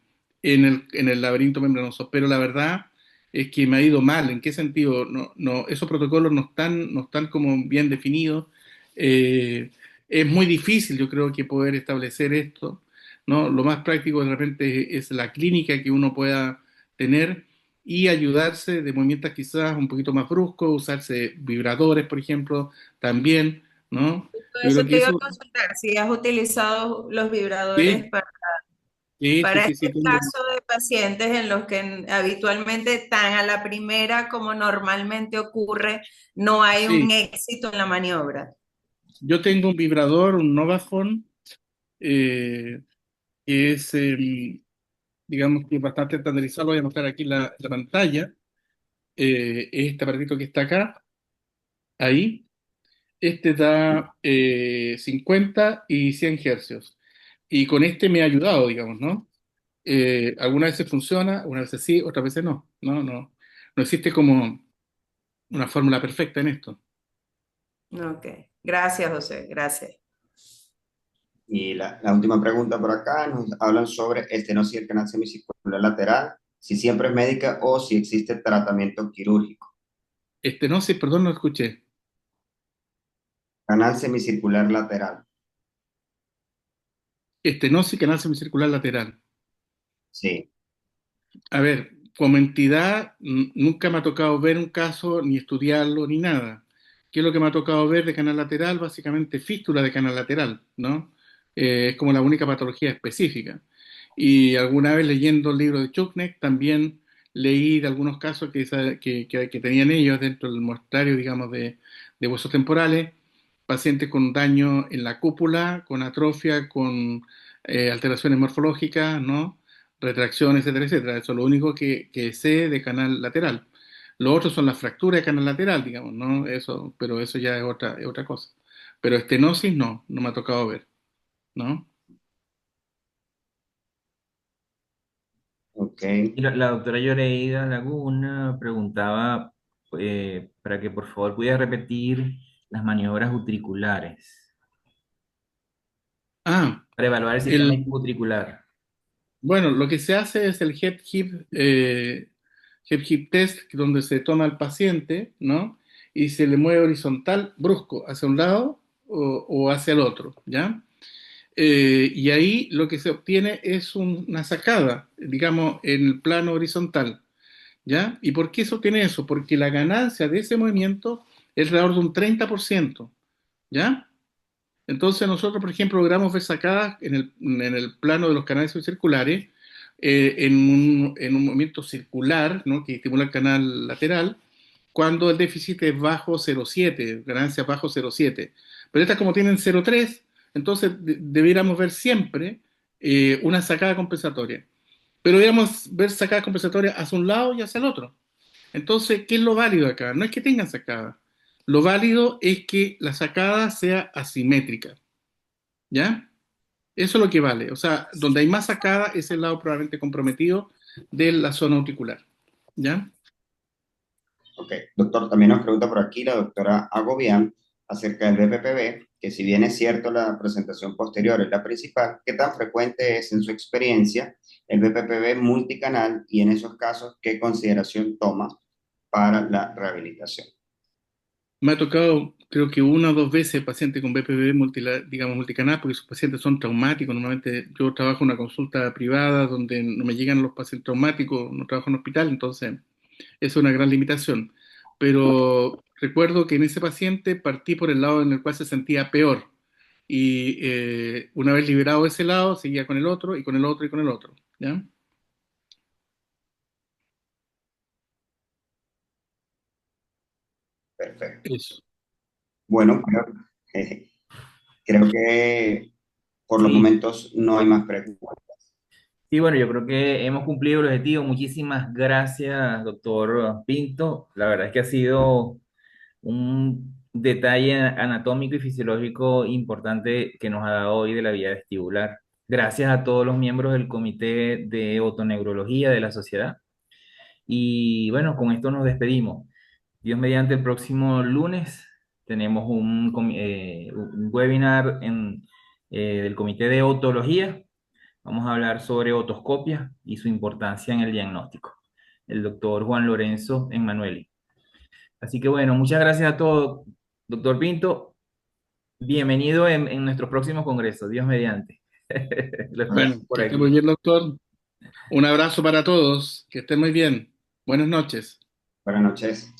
el laberinto membranoso. Pero la verdad es que me ha ido mal. ¿En qué sentido? No, no, esos protocolos no están como bien definidos. Eh, es muy difícil, yo creo, que poder establecer esto, ¿no? Lo más práctico de repente es la clínica que uno pueda tener. y ayudarse de movimientos quizás un poquito más bruscos, usarse vibradores, por ejemplo, también, ¿no? Todo Yo eso creo que te iba a eso, consultar, si has utilizado los vibradores sí, sí, sí, para sí, sí, este caso de pacientes en los que habitualmente tan a la primera como normalmente ocurre, no hay un sí. éxito en la maniobra. Yo tengo un vibrador, un Novafone, eh, que es, digamos que bastante estandarizado, lo voy a mostrar aquí en la pantalla, este aparatito que está acá, ahí. Este da 50 y 100 hercios. Y con este me ha ayudado, digamos, ¿no? Algunas veces funciona, algunas veces sí, otras veces no. No existe como una fórmula perfecta en esto. Ok, gracias José, gracias. Y la última pregunta por acá, nos hablan sobre estenosis del canal semicircular lateral, si siempre es médica o si existe tratamiento quirúrgico. Estenosis, perdón, no escuché. Canal semicircular lateral, Estenosis canal semicircular lateral. sí. A ver, como entidad, nunca me ha tocado ver un caso, ni estudiarlo, ni nada. ¿Qué es lo que me ha tocado ver de canal lateral? Básicamente fístula de canal lateral, ¿no? Es como la única patología específica. Y alguna vez leyendo el libro de Chuknek, también leí de algunos casos que tenían ellos dentro del muestrario, digamos, de huesos temporales, pacientes con daño en la cúpula, con atrofia, con alteraciones morfológicas, ¿no? Retracción, etcétera, etcétera. Eso es lo único que sé de canal lateral. Lo otro son las fracturas de canal lateral, digamos, ¿no? Eso, pero eso ya es otra cosa. Pero estenosis no me ha tocado ver, ¿no? Ok. Y la doctora Yoreida Laguna preguntaba para que por favor pudiera repetir las maniobras utriculares Ah, para evaluar el sistema el, utricular. bueno, lo que se hace es el Hep Hip test, donde se toma al paciente, ¿no? Y se le mueve horizontal, brusco, hacia un lado o hacia el otro, ¿ya? Y ahí lo que se obtiene es una sacada, digamos, en el plano horizontal, ¿ya? ¿Y por qué se obtiene eso? Porque la ganancia de ese movimiento es alrededor de un 30%, ¿ya? Entonces nosotros, por ejemplo, logramos ver sacadas en el plano de los canales circulares en un movimiento circular, ¿no? Que estimula el canal lateral, cuando el déficit es bajo 0,7, ganancia bajo 0,7. Pero estas como tienen 0,3, entonces debiéramos ver siempre una sacada compensatoria. Pero deberíamos ver sacadas compensatorias hacia un lado y hacia el otro. Entonces, ¿qué es lo válido acá? No es que tengan sacada. Lo válido es que la sacada sea asimétrica. ¿Ya? Eso es lo que vale. O sea, donde hay más sacada es el lado probablemente comprometido de la zona auricular. ¿Ya? Ok, doctor, también nos pregunta por aquí la doctora Agobián acerca del BPPB, que si bien es cierto la presentación posterior es la principal, ¿qué tan frecuente es en su experiencia el BPPB multicanal y en esos casos qué consideración toma para la rehabilitación? Me ha tocado, creo que una o dos veces paciente con BPV, digamos, multicanal, porque sus pacientes son traumáticos. Normalmente yo trabajo en una consulta privada donde no me llegan los pacientes traumáticos, no trabajo en hospital, entonces es una gran limitación. Pero recuerdo que en ese paciente partí por el lado en el cual se sentía peor. Y una vez liberado ese lado, seguía con el otro y con el otro y con el otro. ¿Ya? Perfecto. Eso. Bueno, creo que por los Sí, momentos no hay más preguntas. sí, bueno, yo creo que hemos cumplido el objetivo. Muchísimas gracias, doctor Pinto. La verdad es que ha sido un detalle anatómico y fisiológico importante que nos ha dado hoy de la vía vestibular. Gracias a todos los miembros del Comité de Otoneurología de la sociedad. Y bueno, con esto nos despedimos. Dios mediante el próximo lunes tenemos un webinar del Comité de Otología. Vamos a hablar sobre otoscopia y su importancia en el diagnóstico. El doctor Juan Lorenzo Emmanuel. Así que bueno, muchas gracias a todos, doctor Pinto. Bienvenido en nuestros próximos congresos, Dios mediante. Lo esperamos Bueno, por que esté muy aquí. bien, doctor. Un abrazo para todos. Que estén muy bien. Buenas noches. Buenas noches.